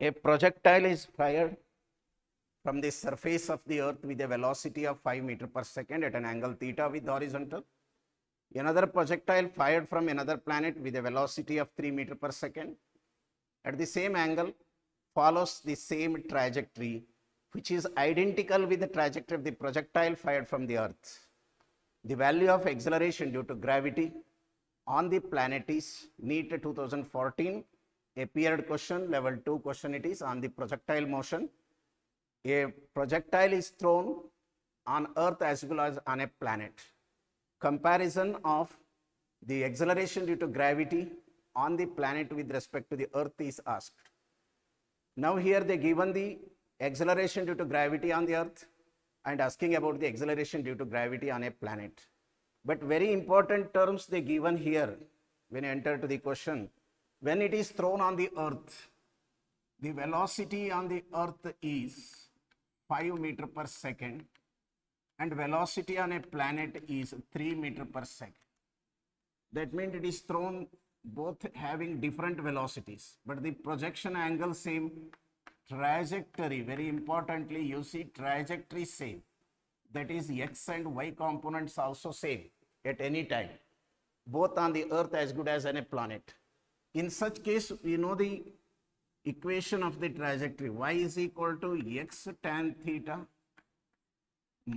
A projectile is fired from the surface of the earth with a velocity of 5 meters per second at an angle theta with horizontal. Another projectile fired from another planet with a velocity of 3 meters per second at the same angle follows the same trajectory which is identical with the trajectory of the projectile fired from the earth. The value of acceleration due to gravity on the planet is NEET 2014. Appeared question, level 2 question it is on the projectile motion. A projectile is thrown on earth as well as on a planet. Comparison of the acceleration due to gravity on the planet with respect to the earth is asked. Now here they given the acceleration due to gravity on the earth and asking about the acceleration due to gravity on a planet. But very important terms they given here when you enter to the question. When it is thrown on the earth, the velocity on the earth is 5 meter per second and velocity on a planet is 3 meter per second. That means it is thrown both having different velocities, but the projection angle same, trajectory, very importantly, you see trajectory same. That is x and y components also same at any time, both on the earth as good as on a planet. In such case, we know the equation of the trajectory. Y is equal to x tan theta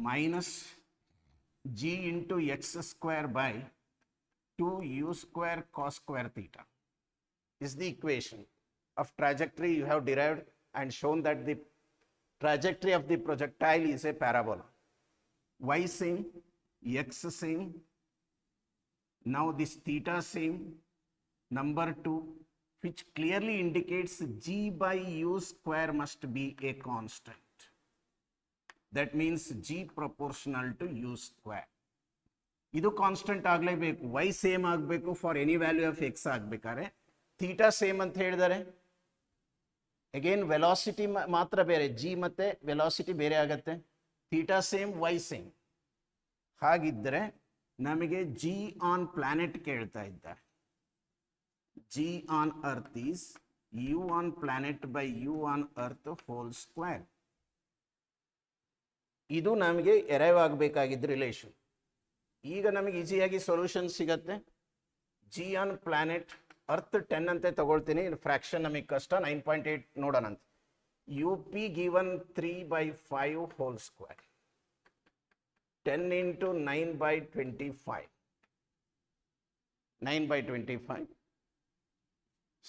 minus g into x square by 2u square cos square theta is the equation of trajectory you have derived and shown that the trajectory of the projectile is a parabola. Y same, x same, now this theta same, number 2, which clearly indicates g by u square must be a constant. That means g proportional to u square. ಇದು constant ಆಗಲೇಬೇಕು, y same ಆಗಬೇಕು for any value of x ಆಗಬೇಕಾದ್ರೆ. Theta same ಅಂತ ಹೇಳಿದರೆ again velocity ಮಾತ್ರ ಬೇರೆ, G ಮತ್ತೆ velocity ಬೇರೆ ಆಗತ್ತೆ. Theta same, y same. ಹಾಗಿದ್ದರೆ ನಮಗೆ ಜಿ ಆನ್ ಪ್ಲಾನೆಟ್ ಕೇಳ್ತಾ ಇದ್ದಾರೆ. G on earth is u on planet by u on earth whole square. ಇದು ನಮಗೆ ಎರೈವ್ ಆಗಬೇಕಾಗಿದ್ದ ರಿಲೇಷನ್. ಈಗ ನಮಗೆ ಈಸಿಯಾಗಿ ಸೊಲ್ಯೂಷನ್ ಸಿಗತ್ತೆ. ಜಿ ಆನ್ ಪ್ಲಾನೆಟ್ ಅರ್ತ್ 10 ಅಂತ ತಗೊಳ್ತೀನಿ, ಫ್ರಾಕ್ಷನ್ ನಮಗೆ ಕಷ್ಟ, 9.8 ನೋಡೋಣ ಅಂತ. U P given 3/5 whole square, 10 into 9/25, 9/25.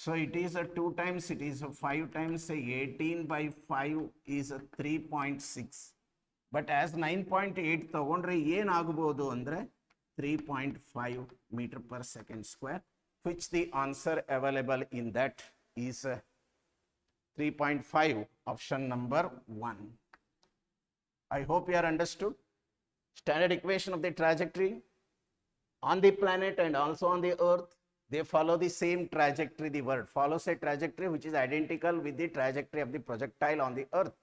So it is a 2 times, it is a 5 times, 18/5 is a 3.6. But as 9.8 ತಗೊಂಡ್ರೆ ಏನಾಗಬಹುದು ಅಂದರೆ 3.5 meter per second square, which the answer available in that is 3.5, option number 1. I hope you are understood. Standard equation of the trajectory on the planet and also on the earth, they follow the same trajectory. The word follows a trajectory which is identical with the trajectory of the projectile on the earth.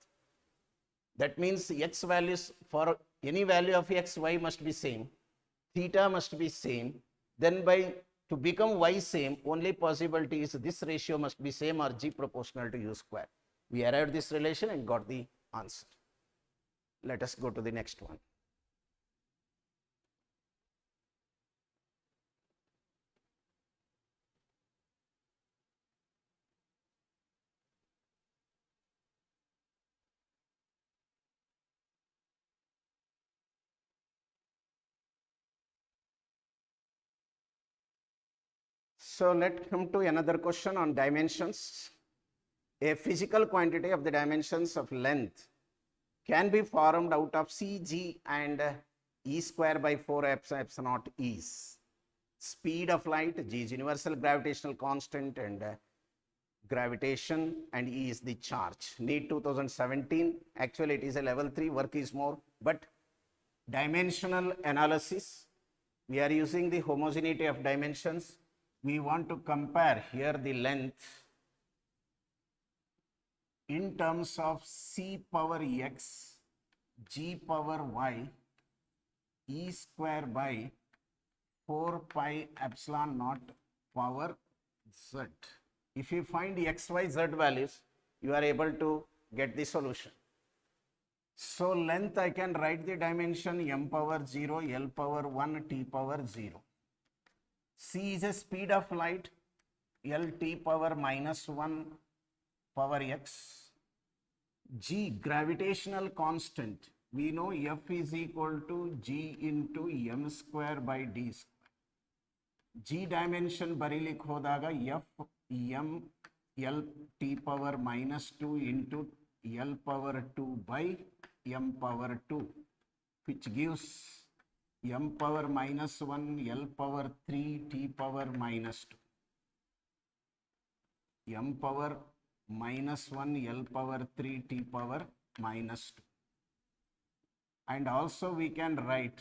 That means x values for any value of x, y must be same, theta must be same. Then to become y same, only possibility is this ratio must be same or g proportional to u square. We arrived this relation and got the answer. Let us go to the next one. So let's come to another question on dimensions. A physical quantity of the dimensions of length can be formed out of Cg and E square by 4 epsilon naught is. Speed of light, G is universal gravitational constant and gravitation, and E is the charge. NEET 2017, actually it is a level 3, work is more, but dimensional analysis, we are using the homogeneity of dimensions. We want to compare here the length in terms of c power x, g power y, e square by 4 pi epsilon naught power z. If you find x, y, z values, you are able to get the solution. So length, I can write the dimension m power 0, l power 1, t power 0. C is a speed of light, L t power minus 1 power x. G, gravitational constant. We know F is equal to G into m square by d square. G dimension barilik hodaga F m L t power minus 2 into L power 2 by m power 2, which gives m power minus 1, L power 3, t power minus 2. m power minus 1 L power 3 T power minus 2. And also we can write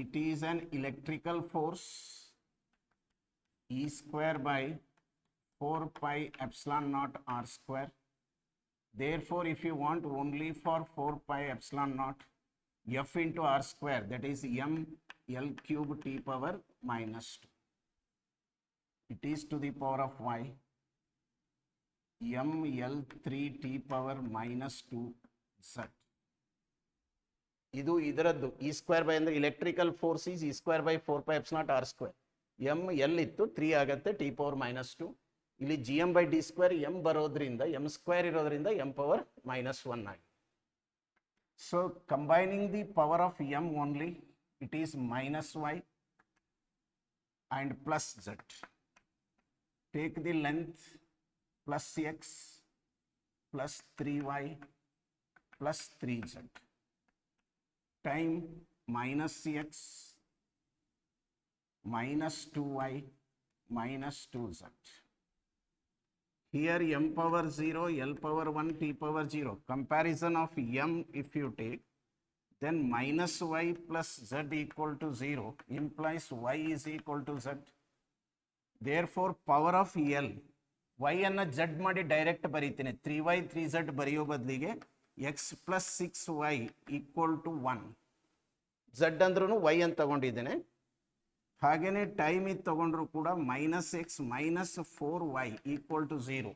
it is an electrical force E square by 4 pi epsilon naught R square. Therefore, if you want only for 4 pi epsilon naught F into R square, that is M L cube T power minus 2. It is to the power of y M L 3 T power minus 2 Z. ಇದು ಇದರದ್ದು e square by ಅಂದರೆ electrical force is e square by 4 pi epsilon R square. M L ಇತ್ತು 3 ಆಗುತ್ತೆ T power minus 2. ಇಲ್ಲಿ G M by D square M ಬರೋದ್ರಿಂದ M square ಇರೋದ್ರಿಂದ M power minus 1 ಆಗಿದೆ. So combining the power of M only it is minus Y and plus Z. Take the length plus x plus 3y plus 3z time minus x minus 2y minus 2z. Here m power 0, L power 1, T power 0. Comparison of m if you take, then minus y plus z equal to 0 implies y is equal to z. Therefore, power of L y ಅನ್ನು z ಮಾಡಿ direct ಬರೀತೀನಿ. 3y 3z ಬರೆಯೋ ಬದಲಿಗೆ x plus 6y equal to 1. z ಅಂದ್ರೂ y ಅಂತ ತಗೊಂಡಿದ್ದೇನೆ. ಹಾಗೇನೆ time ಇದು ತಗೊಂಡ್ರು ಕೂಡ minus X minus 4y equal to 0.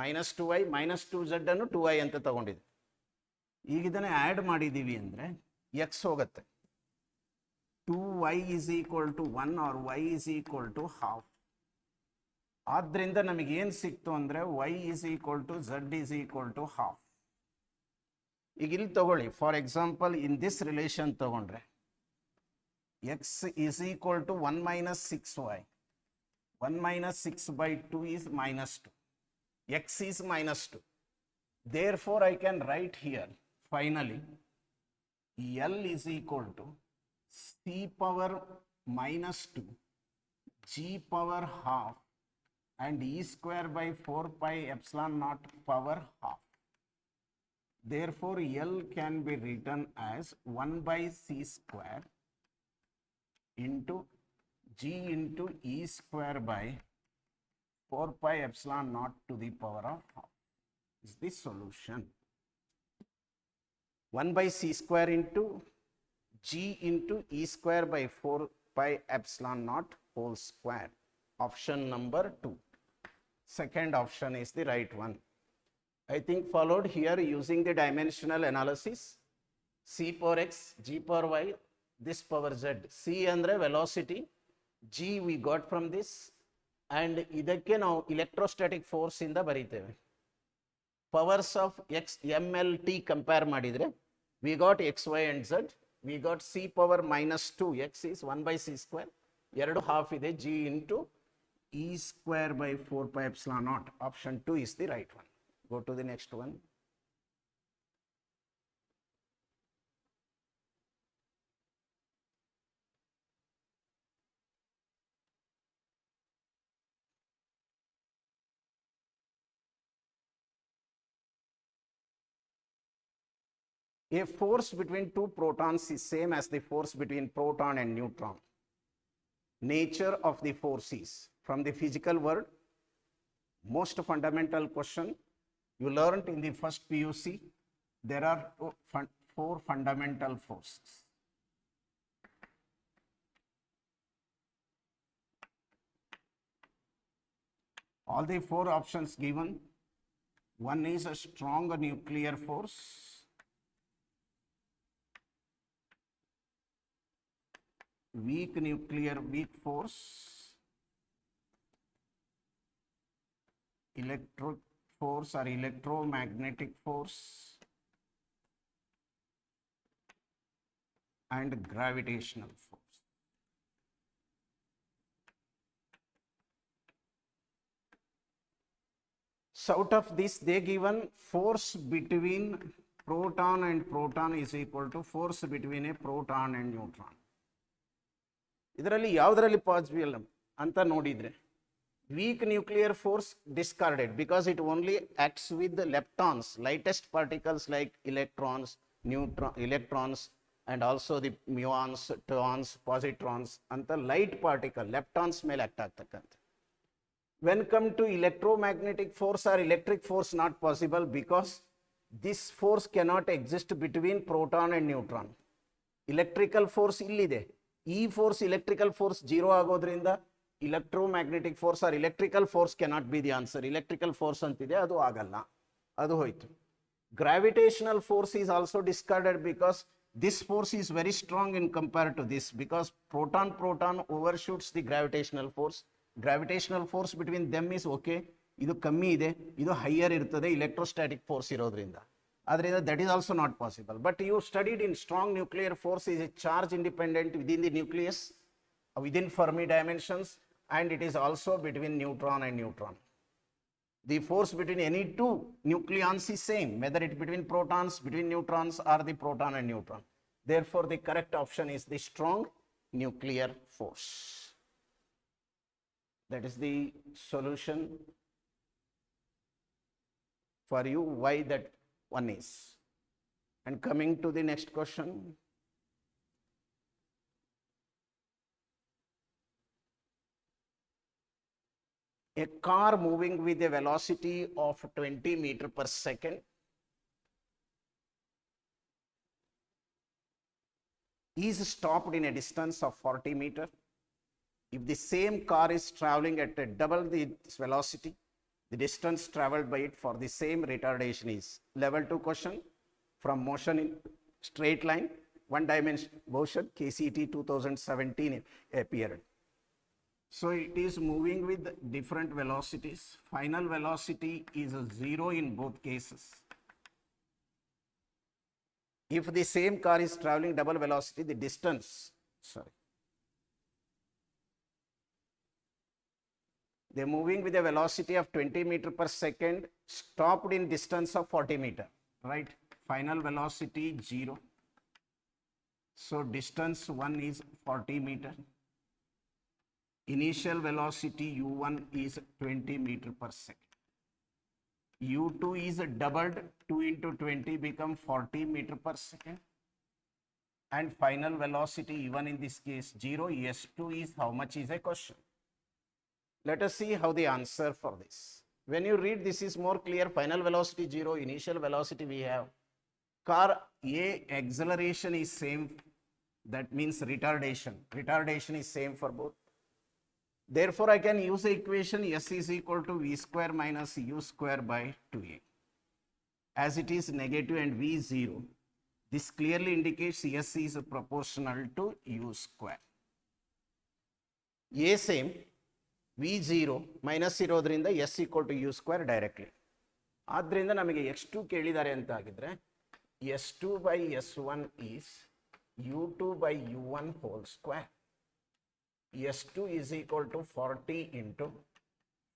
Minus 2y minus 2z ಅನ್ನು 2y ಅಂತ ತಗೊಂಡಿದೆ. ಈಗ ಇದನ್ನು ಆ್ಯಡ್ ಮಾಡಿದ್ದೀವಿ ಅಂದರೆ x ಹೋಗುತ್ತೆ. 2y is equal to 1 or y is equal to half. ಆದ್ದರಿಂದ ನಮಗೆ ಏನು ಸಿಕ್ತು ಅಂದರೆ y is equal to z is equal to half. ಈಗ ಇಲ್ಲಿ ತಗೊಳ್ಳಿ, for example in this relation ತಗೊಂಡ್ರೆ x is equal to 1 minus 6y. 1 minus 6 by 2 is minus 2. X is minus 2. Therefore, I can write here finally L is equal to c power minus 2 g power half and e square by 4 pi epsilon naught power half. Therefore, L can be written as 1 by c square into g into e square by 4 pi epsilon naught to the power of half. Is this solution? 1 by c square into g into e square by 4 pi epsilon naught whole square. Option number 2. Second option is the right one. I think followed here using the dimensional analysis. C power x, g power y, this power z. C andre velocity, g we got from this, and idakke now electrostatic force inda bariteve. Powers of x, m, l, t compare madidre we got x, y and z. We got c power minus 2, x is 1 by c square. Eradu half ide, g into e square by 4 pi epsilon naught. Option 2 is the right one. Go to the next one. A force between two protons is same as the force between proton and neutron. Nature of the force is, from the physical world, most fundamental question you learned in the first PUC, there are four fundamental forces. All the four options given, one is a strong nuclear force, weak force, electric force or electromagnetic force, and gravitational force. So out of this they given force between proton and proton is equal to force between a proton and neutron. ಇದರಲ್ಲಿ ಯಾವುದರಲ್ಲಿ possible ಅಂತ ನೋಡಿದರೆ Weak nuclear force discarded because it only acts with the leptons, lightest particles like electrons, electrons, and also the muons, tons, positrons, and the light particle, leptons ಮೇಲೆ act ಆಗ್ತಕ್ಕಂಥ. When come to electromagnetic force or electric force, not possible because this force cannot exist between proton and neutron. Electrical force illide. E force, electrical force zero ಆಗೋದ್ರಿಂದ electromagnetic force or electrical force cannot be the answer. Electrical force antide adu ಆಗಲ್ಲ, ಅದು ಹೋಯ್ತು. Gravitational force is also discarded because this force is very strong in compared to this, because proton overshoots the gravitational force. Gravitational force between them is okay, ಇದು ಕಮ್ಮಿ ಇದೆ, ಇದು higher ಇರ್ತದೆ electrostatic force ಇರೋದ್ರಿಂದ. ಆದ್ರಿಂದ that is also not possible. But you studied in strong nuclear force is a charge independent within the nucleus, within Fermi dimensions, and it is also between neutron and neutron. The force between any two nucleons is same, whether it between protons, between neutrons, or the proton and neutron. Therefore, the correct option is the strong nuclear force. That is the solution for you, why that one is. And coming to the next question. A car moving with a velocity of 20 meters per second is stopped in a distance of 40 meters. If the same car is traveling at double its velocity, the distance traveled by it for the same retardation is. Level 2 question from motion in straight line, one dimension motion, KCT 2017 appeared. So it is moving with different velocities. Final velocity is 0 in both cases. If the same car is traveling double velocity, the distance, they're moving with a velocity of 20 meters per second, stopped in distance of 40 meters, right? Final velocity 0. So distance 1 is 40 meters. Initial velocity u1 is 20 meters per second. u2 is doubled, 2 into 20 become 40 meters per second. And final velocity even in this case 0, s2 is how much is a question. Let us see how the answer for this. When you read this is more clear. Final velocity 0, initial velocity we have. Car A acceleration is same, that means retardation. Retardation is same for both. Therefore, I can use the equation S is equal to V square minus U square by 2A. As it is negative and V 0, this clearly indicates S is proportional to U square. A same, V 0 minus ಇರೋದ್ರಿಂದ S equal to U square directly. ಆದ್ದರಿಂದ ನಮಗೆ x2 ಕೇಳಿದ್ದಾರೆ ಅಂತ ಆಗಿದ್ರೆ S2 by S1 is U2 by U1 whole square. S2 is equal to 40 into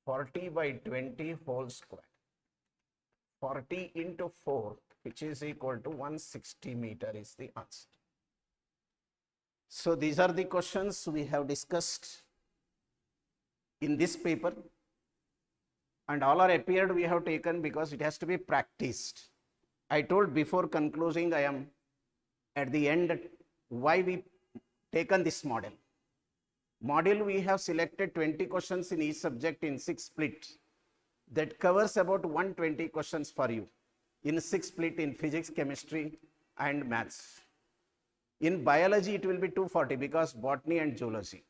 40 by 20 whole square. 40 into 4, which is equal to 160 meter is the answer. So these are the questions we have discussed in this paper, and all are appeared we have taken because it has to be practiced. I told before concluding, I am at the end why we taken this model. Model we have selected 20 questions in each subject in 6 splits. That covers about 120 questions for you in 6 split in physics, chemistry, and maths. In biology, it will be 240 because botany and zoology.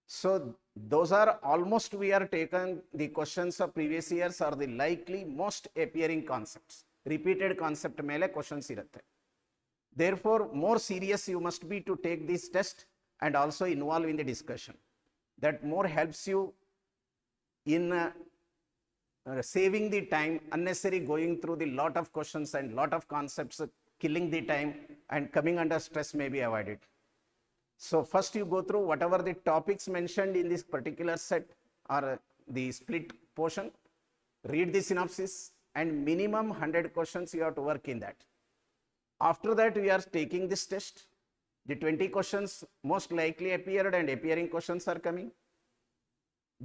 So those are almost we are taken the questions of previous years are the likely most appearing concepts. Repeated concept mele questions irutte. Therefore, more serious you must be to take this test and also involve in the discussion. That more helps you in saving the time, unnecessary going through the lot of questions and lot of concepts, killing the time and coming under stress may be avoided. So first you go through whatever the topics mentioned in this particular set or the split portion, read the synopsis, and minimum 100 questions you have to work in that. After that we are taking this test. The 20 questions most likely appeared and appearing questions are coming.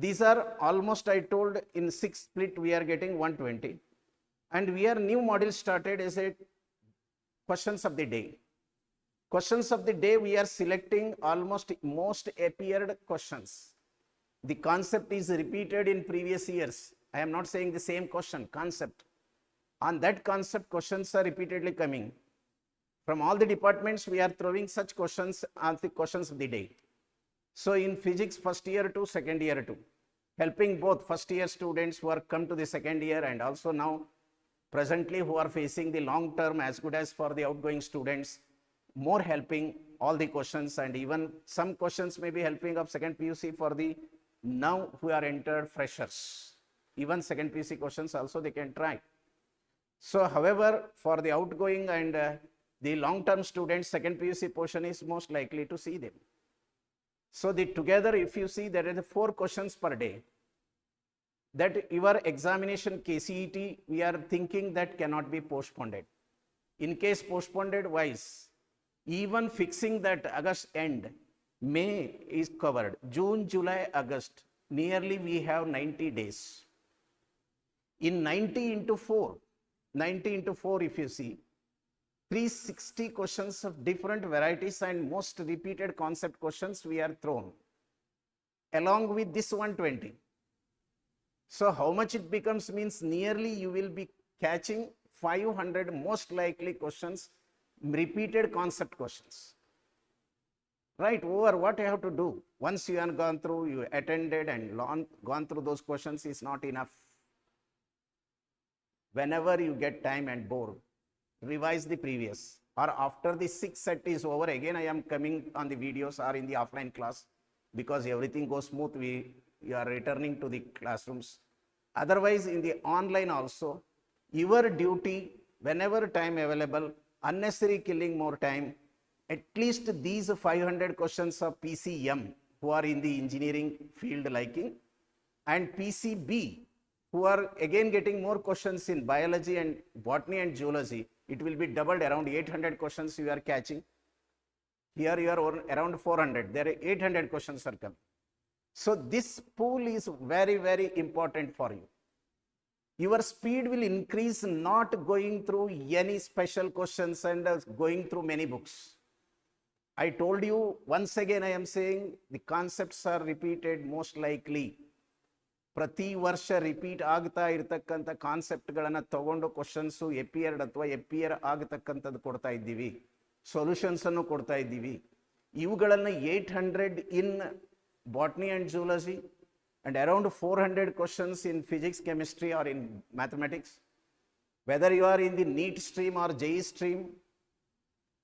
These are almost, I told, in 6 split we are getting 120. And we are new module started as a questions of the day. Questions of the day, we are selecting almost most appeared questions. The concept is repeated in previous years. I am not saying the same question, concept. On that concept, questions are repeatedly coming. From all the departments, we are throwing such questions as the questions of the day. So in physics, first year to second year to, helping both first year students who are come to the second year and also now presently who are facing the long term as good as for the outgoing students, more helping all the questions, and even some questions may be helping of second PUC for the now who are entered freshers. Even second PUC questions also they can try. So however, for the outgoing and the long term students, second PUC portion is most likely to see them. So the together, if you see, there is 4 questions per day. That your examination KCET, we are thinking that cannot be postponed. In case postponed wise, even fixing that August end, May is covered, June, July, August, nearly we have 90 days. In 90 into 4 if you see, 360 questions of different varieties and most repeated concept questions we are thrown, along with this 120. So how much it becomes means nearly you will be catching 500 most likely questions, repeated concept questions. Right, over what you have to do. Once you have gone through, you attended and gone through those questions is not enough. Whenever you get time and bored, revise the previous, or after the 6th set is over, again I am coming on the videos or in the offline class, because everything goes smooth, you are returning to the classrooms. Otherwise, in the online also, your duty, whenever time available, unnecessary killing more time, at least these 500 questions of PCM who are in the engineering field liking, and PCB who are again getting more questions in biology and botany and zoology, it will be doubled, around 800 questions you are catching. Here you are around 400, there are 800 questions are coming. So this pool is very, very important for you. Your speed will increase not going through any special questions and going through many books. I told you, once again I am saying, the concepts are repeated most likely. ಪ್ರತಿ ವರ್ಷ repeat ಆಗ್ತಾ ಇರತಕ್ಕಂಥ ಕಾನ್ಸೆಪ್ಟ್ಗಳನ್ನು ತಗೊಂಡು questions ಎಪಿಯರ್ಡ್ ಅಥವಾ appear ಆಗತಕ್ಕಂಥದ್ದು ಕೊಡ್ತಾ ಇದ್ದೀವಿ, ಸೊಲ್ಯೂಷನ್ಸನ್ನು ಕೊಡ್ತಾ ಇದ್ದೀವಿ. ಇವುಗಳನ್ನು 800 in botany and zoology and around 400 questions in physics, chemistry or in mathematics. Whether you are in the NEET stream or JEE stream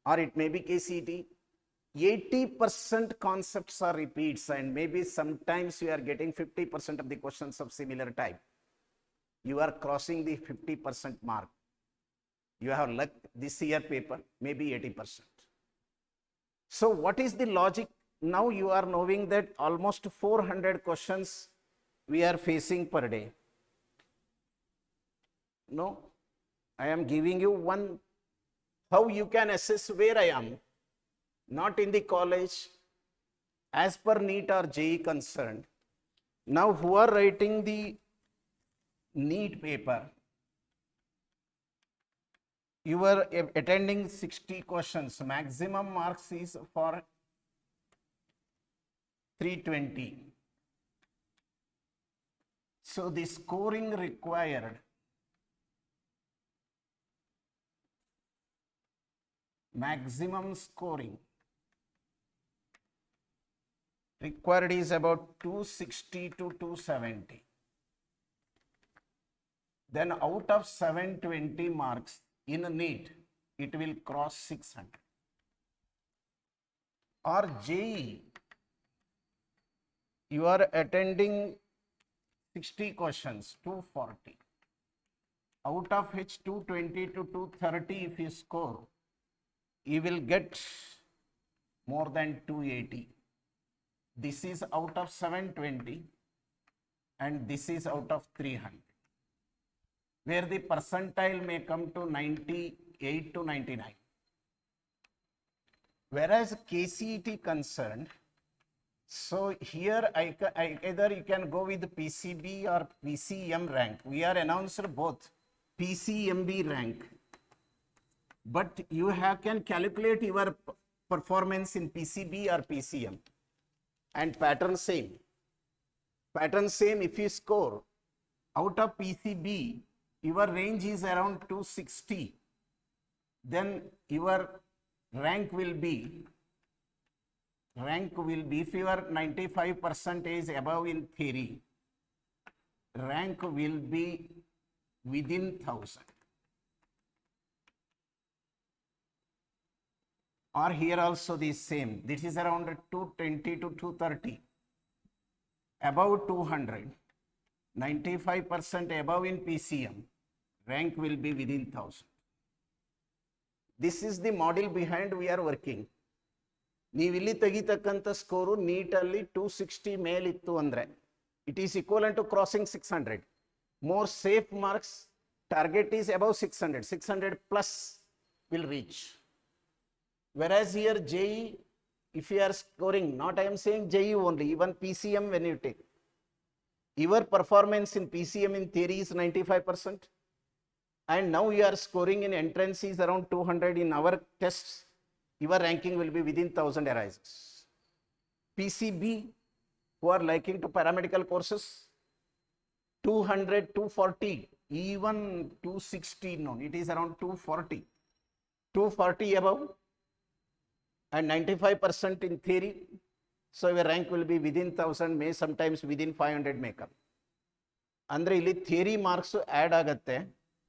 or it may be KCET, 80% concepts are repeats, and maybe sometimes you are getting 50% of the questions of similar type. You are crossing the 50% mark. You have luck this year paper, maybe 80%. So what is the logic? Now you are knowing that almost 400 questions we are facing per day. No, I am giving you one, how you can assess where I am. Not in the college, as per NEET or JEE concerned. Now who are writing the NEET paper, you are attending 60 questions, maximum marks is for 320. So the scoring required, maximum scoring required is about 260 to 270. Then out of 720 marks in a NEET, it will cross 600. Or JEE, you are attending 60 questions, 240. Out of which 220 to 230 if you score, you will get more than 280. This is out of 720 and this is out of 300, where the percentile may come to 98 to 99. Whereas KCET concerned, So here either you can go with PCB or PCM rank. We are announced both PCMB rank, but you can calculate your performance in PCB or PCM, and pattern same. Pattern same. If you score out of PCB, your range is around 260, then your rank will be if you are 95% above in theory, rank will be within 1000. Or here also the same. This is around 220 to 230. Above 200, 95% above in PCM, rank will be within 1000. This is the model behind we are working. ನೀವಿಲ್ಲಿ ತೆಗಿತಕ್ಕಂಥ score ನೀಟಲ್ಲಿ 260 ಮೇಲಿತ್ತು ಅಂದರೆ it is equivalent to crossing 600. More safe marks target is above 600 plus will reach. Whereas here JEE, if you are scoring, not I am saying JEE only, even PCM when you take, your performance in PCM in theory is 95%, and now you are scoring in entrance is around 200 in our tests, your ranking will be within 1000 arises. PCB, who are liking to paramedical courses, 200, 240, even 260, no, it is around 240 above, and 95% in theory. So your rank will be within 1000, may sometimes within 500 may come. ಅಂದರೆ ಇಲ್ಲಿ theory marks add ಆಗುತ್ತೆ,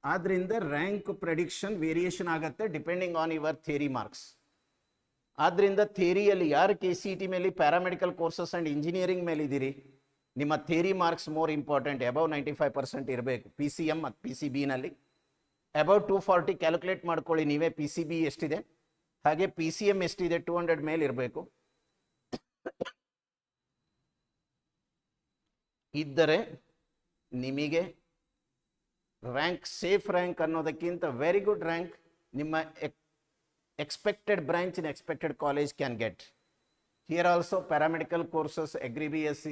ಆದ್ರಿಂದ rank prediction variation ಆಗುತ್ತೆ depending on your theory marks. ಆದ್ದರಿಂದ ಥಿಯರಿಯಲ್ಲಿ ಯಾರು KCET ಮೇಲೆ paramedical courses and engineering ಮೇಲೆ ಇದ್ದೀರಿ, ನಿಮ್ಮ theory marks more important. Above 95% ಇರಬೇಕು PCM ಮತ್ತು PCBನಲ್ಲಿ. ಅಬೌವ್ 240 ಕ್ಯಾಲ್ಕುಲೇಟ್ ಮಾಡ್ಕೊಳ್ಳಿ ನೀವೇ, PCB ಎಷ್ಟಿದೆ ಹಾಗೆ PCM ಎಷ್ಟಿದೆ, 200 ಮೇಲೆ ಇರಬೇಕು. ಇದ್ದರೆ ನಿಮಗೆ ರ್ಯಾಂಕ್, ಸೇಫ್ ರ್ಯಾಂಕ್ ಅನ್ನೋದಕ್ಕಿಂತ ವೆರಿ ಗುಡ್ ರ್ಯಾಂಕ್ ನಿಮ್ಮ expected branch in expected college can get. Here also paramedical courses, Agri BSc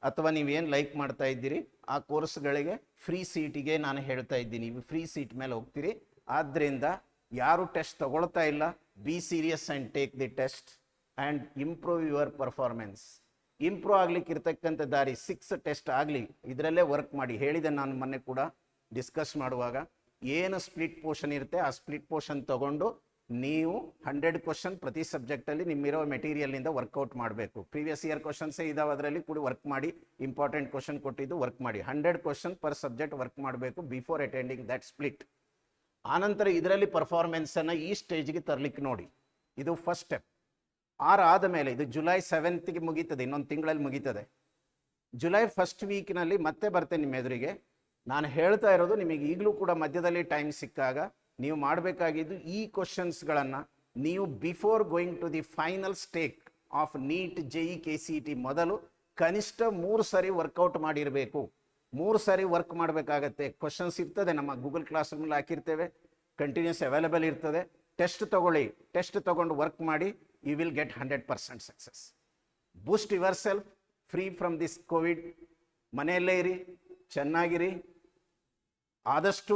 ಅಥವಾ ನೀವೇನು ಲೈಕ್ ಮಾಡ್ತಾ ಇದ್ದೀರಿ ಆ ಕೋರ್ಸ್ಗಳಿಗೆ ಫ್ರೀ ಸೀಟಿಗೆ ನಾನು ಹೇಳ್ತಾ ಇದ್ದೀನಿ, ಫ್ರೀ ಸೀಟ್ ಮೇಲೆ ಹೋಗ್ತೀರಿ. ಆದ್ದರಿಂದ ಯಾರು ಟೆಸ್ಟ್ ತಗೊಳ್ತಾ ಇಲ್ಲ, be serious and take the test and improve your performance. Improve ಆಗ್ಲಿಕ್ಕೆ ಇರ್ತಕ್ಕಂಥ ದಾರಿ 6 ಟೆಸ್ಟ್ ಆಗಲಿ, ಇದರಲ್ಲೇ ವರ್ಕ್ ಮಾಡಿ. ಹೇಳಿದೆ ನಾನು ಮೊನ್ನೆ ಕೂಡ ಡಿಸ್ಕಸ್ ಮಾಡುವಾಗ, ಏನು ಸ್ಪ್ಲಿಟ್ ಪೋರ್ಷನ್ ಇರುತ್ತೆ ಆ ಸ್ಪ್ಲಿಟ್ ಪೋರ್ಷನ್ ತಗೊಂಡು ನೀವು 100 ಕ್ವಶನ್ ಪ್ರತಿ ಸಬ್ಜೆಕ್ಟಲ್ಲಿ ನಿಮ್ಮಿರೋ ಮೆಟೀರಿಯಲ್ನಿಂದ ವರ್ಕೌಟ್ ಮಾಡಬೇಕು. ಪ್ರೀವಿಯಸ್ ಇಯರ್ ಕ್ವಶನ್ಸೇ ಇದಾವೆ, ಅದರಲ್ಲಿ ಕೂಡ ವರ್ಕ್ ಮಾಡಿ, ಇಂಪಾರ್ಟೆಂಟ್ ಕ್ವಶನ್ ಕೊಟ್ಟಿದ್ದು ವರ್ಕ್ ಮಾಡಿ. 100 ಕ್ವಶನ್ ಪರ್ ಸಬ್ಜೆಕ್ಟ್ ವರ್ಕ್ ಮಾಡಬೇಕು ಬಿಫೋರ್ ಅಟೆಂಡಿಂಗ್ ದಟ್ ಸ್ಪ್ಲಿಟ್. ಆನಂತರ ಇದರಲ್ಲಿ ಪರ್ಫಾರ್ಮೆನ್ಸನ್ನು ಈ ಸ್ಟೇಜ್ಗೆ ತರಲಿಕ್ಕೆ ನೋಡಿ. ಇದು ಫಸ್ಟ್ ಸ್ಟೆಪ್. ಆದಮೇಲೆ ಇದು ಜುಲೈ 7th ಮುಗೀತದೆ, ಇನ್ನೊಂದು ತಿಂಗಳಲ್ಲಿ ಮುಗೀತದೆ. ಜುಲೈ ಫಸ್ಟ್ ವೀಕ್ನಲ್ಲಿ ಮತ್ತೆ ಬರ್ತೇನೆ ನಿಮ್ಮ ಎದುರಿಗೆ. ನಾನು ಹೇಳ್ತಾ ಇರೋದು ನಿಮಗೆ ಈಗಲೂ ಕೂಡ ಮಧ್ಯದಲ್ಲಿ ಟೈಮ್ ಸಿಕ್ಕಾಗ ನೀವು ಮಾಡಬೇಕಾಗಿದ್ದು ಈ ಕ್ವಶನ್ಸ್ಗಳನ್ನು ನೀವು before going to the final stage of NEET JEE KCET ಮೊದಲು ಕನಿಷ್ಠ 3 ಸರಿ ವರ್ಕೌಟ್ ಮಾಡಿರಬೇಕು. 3 ಸರಿ ವರ್ಕ್ ಮಾಡಬೇಕಾಗತ್ತೆ. ಕ್ವಶನ್ಸ್ ಇರ್ತದೆ, ನಮ್ಮ ಗೂಗಲ್ ಕ್ಲಾಸ್ ರೂಮಲ್ಲಿ ಹಾಕಿರ್ತೇವೆ, ಕಂಟಿನ್ಯೂಸ್ ಅವೈಲೇಬಲ್ ಇರ್ತದೆ. ಟೆಸ್ಟ್ ತಗೊಳ್ಳಿ, ಟೆಸ್ಟ್ ತಗೊಂಡು ವರ್ಕ್ ಮಾಡಿ, you will get 100% success. Boost yourself, free from this Covid. ಮನೆಯಲ್ಲೇ ಇರಿ, ಚೆನ್ನಾಗಿರಿ, ಆದಷ್ಟು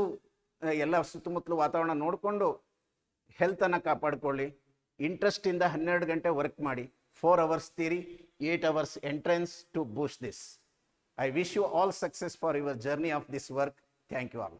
ಎಲ್ಲ ಸುತ್ತಮುತ್ತಲು ವಾತಾವರಣ ನೋಡಿಕೊಂಡು ಹೆಲ್ತನ್ನು ಕಾಪಾಡಿಕೊಳ್ಳಿ. ಇಂಟ್ರೆಸ್ಟಿಂದ 12 ಗಂಟೆ ವರ್ಕ್ ಮಾಡಿ. 4 hours theory, 8 hours entrance to boost this. I wish you all success for your journey of this work. Thank you all.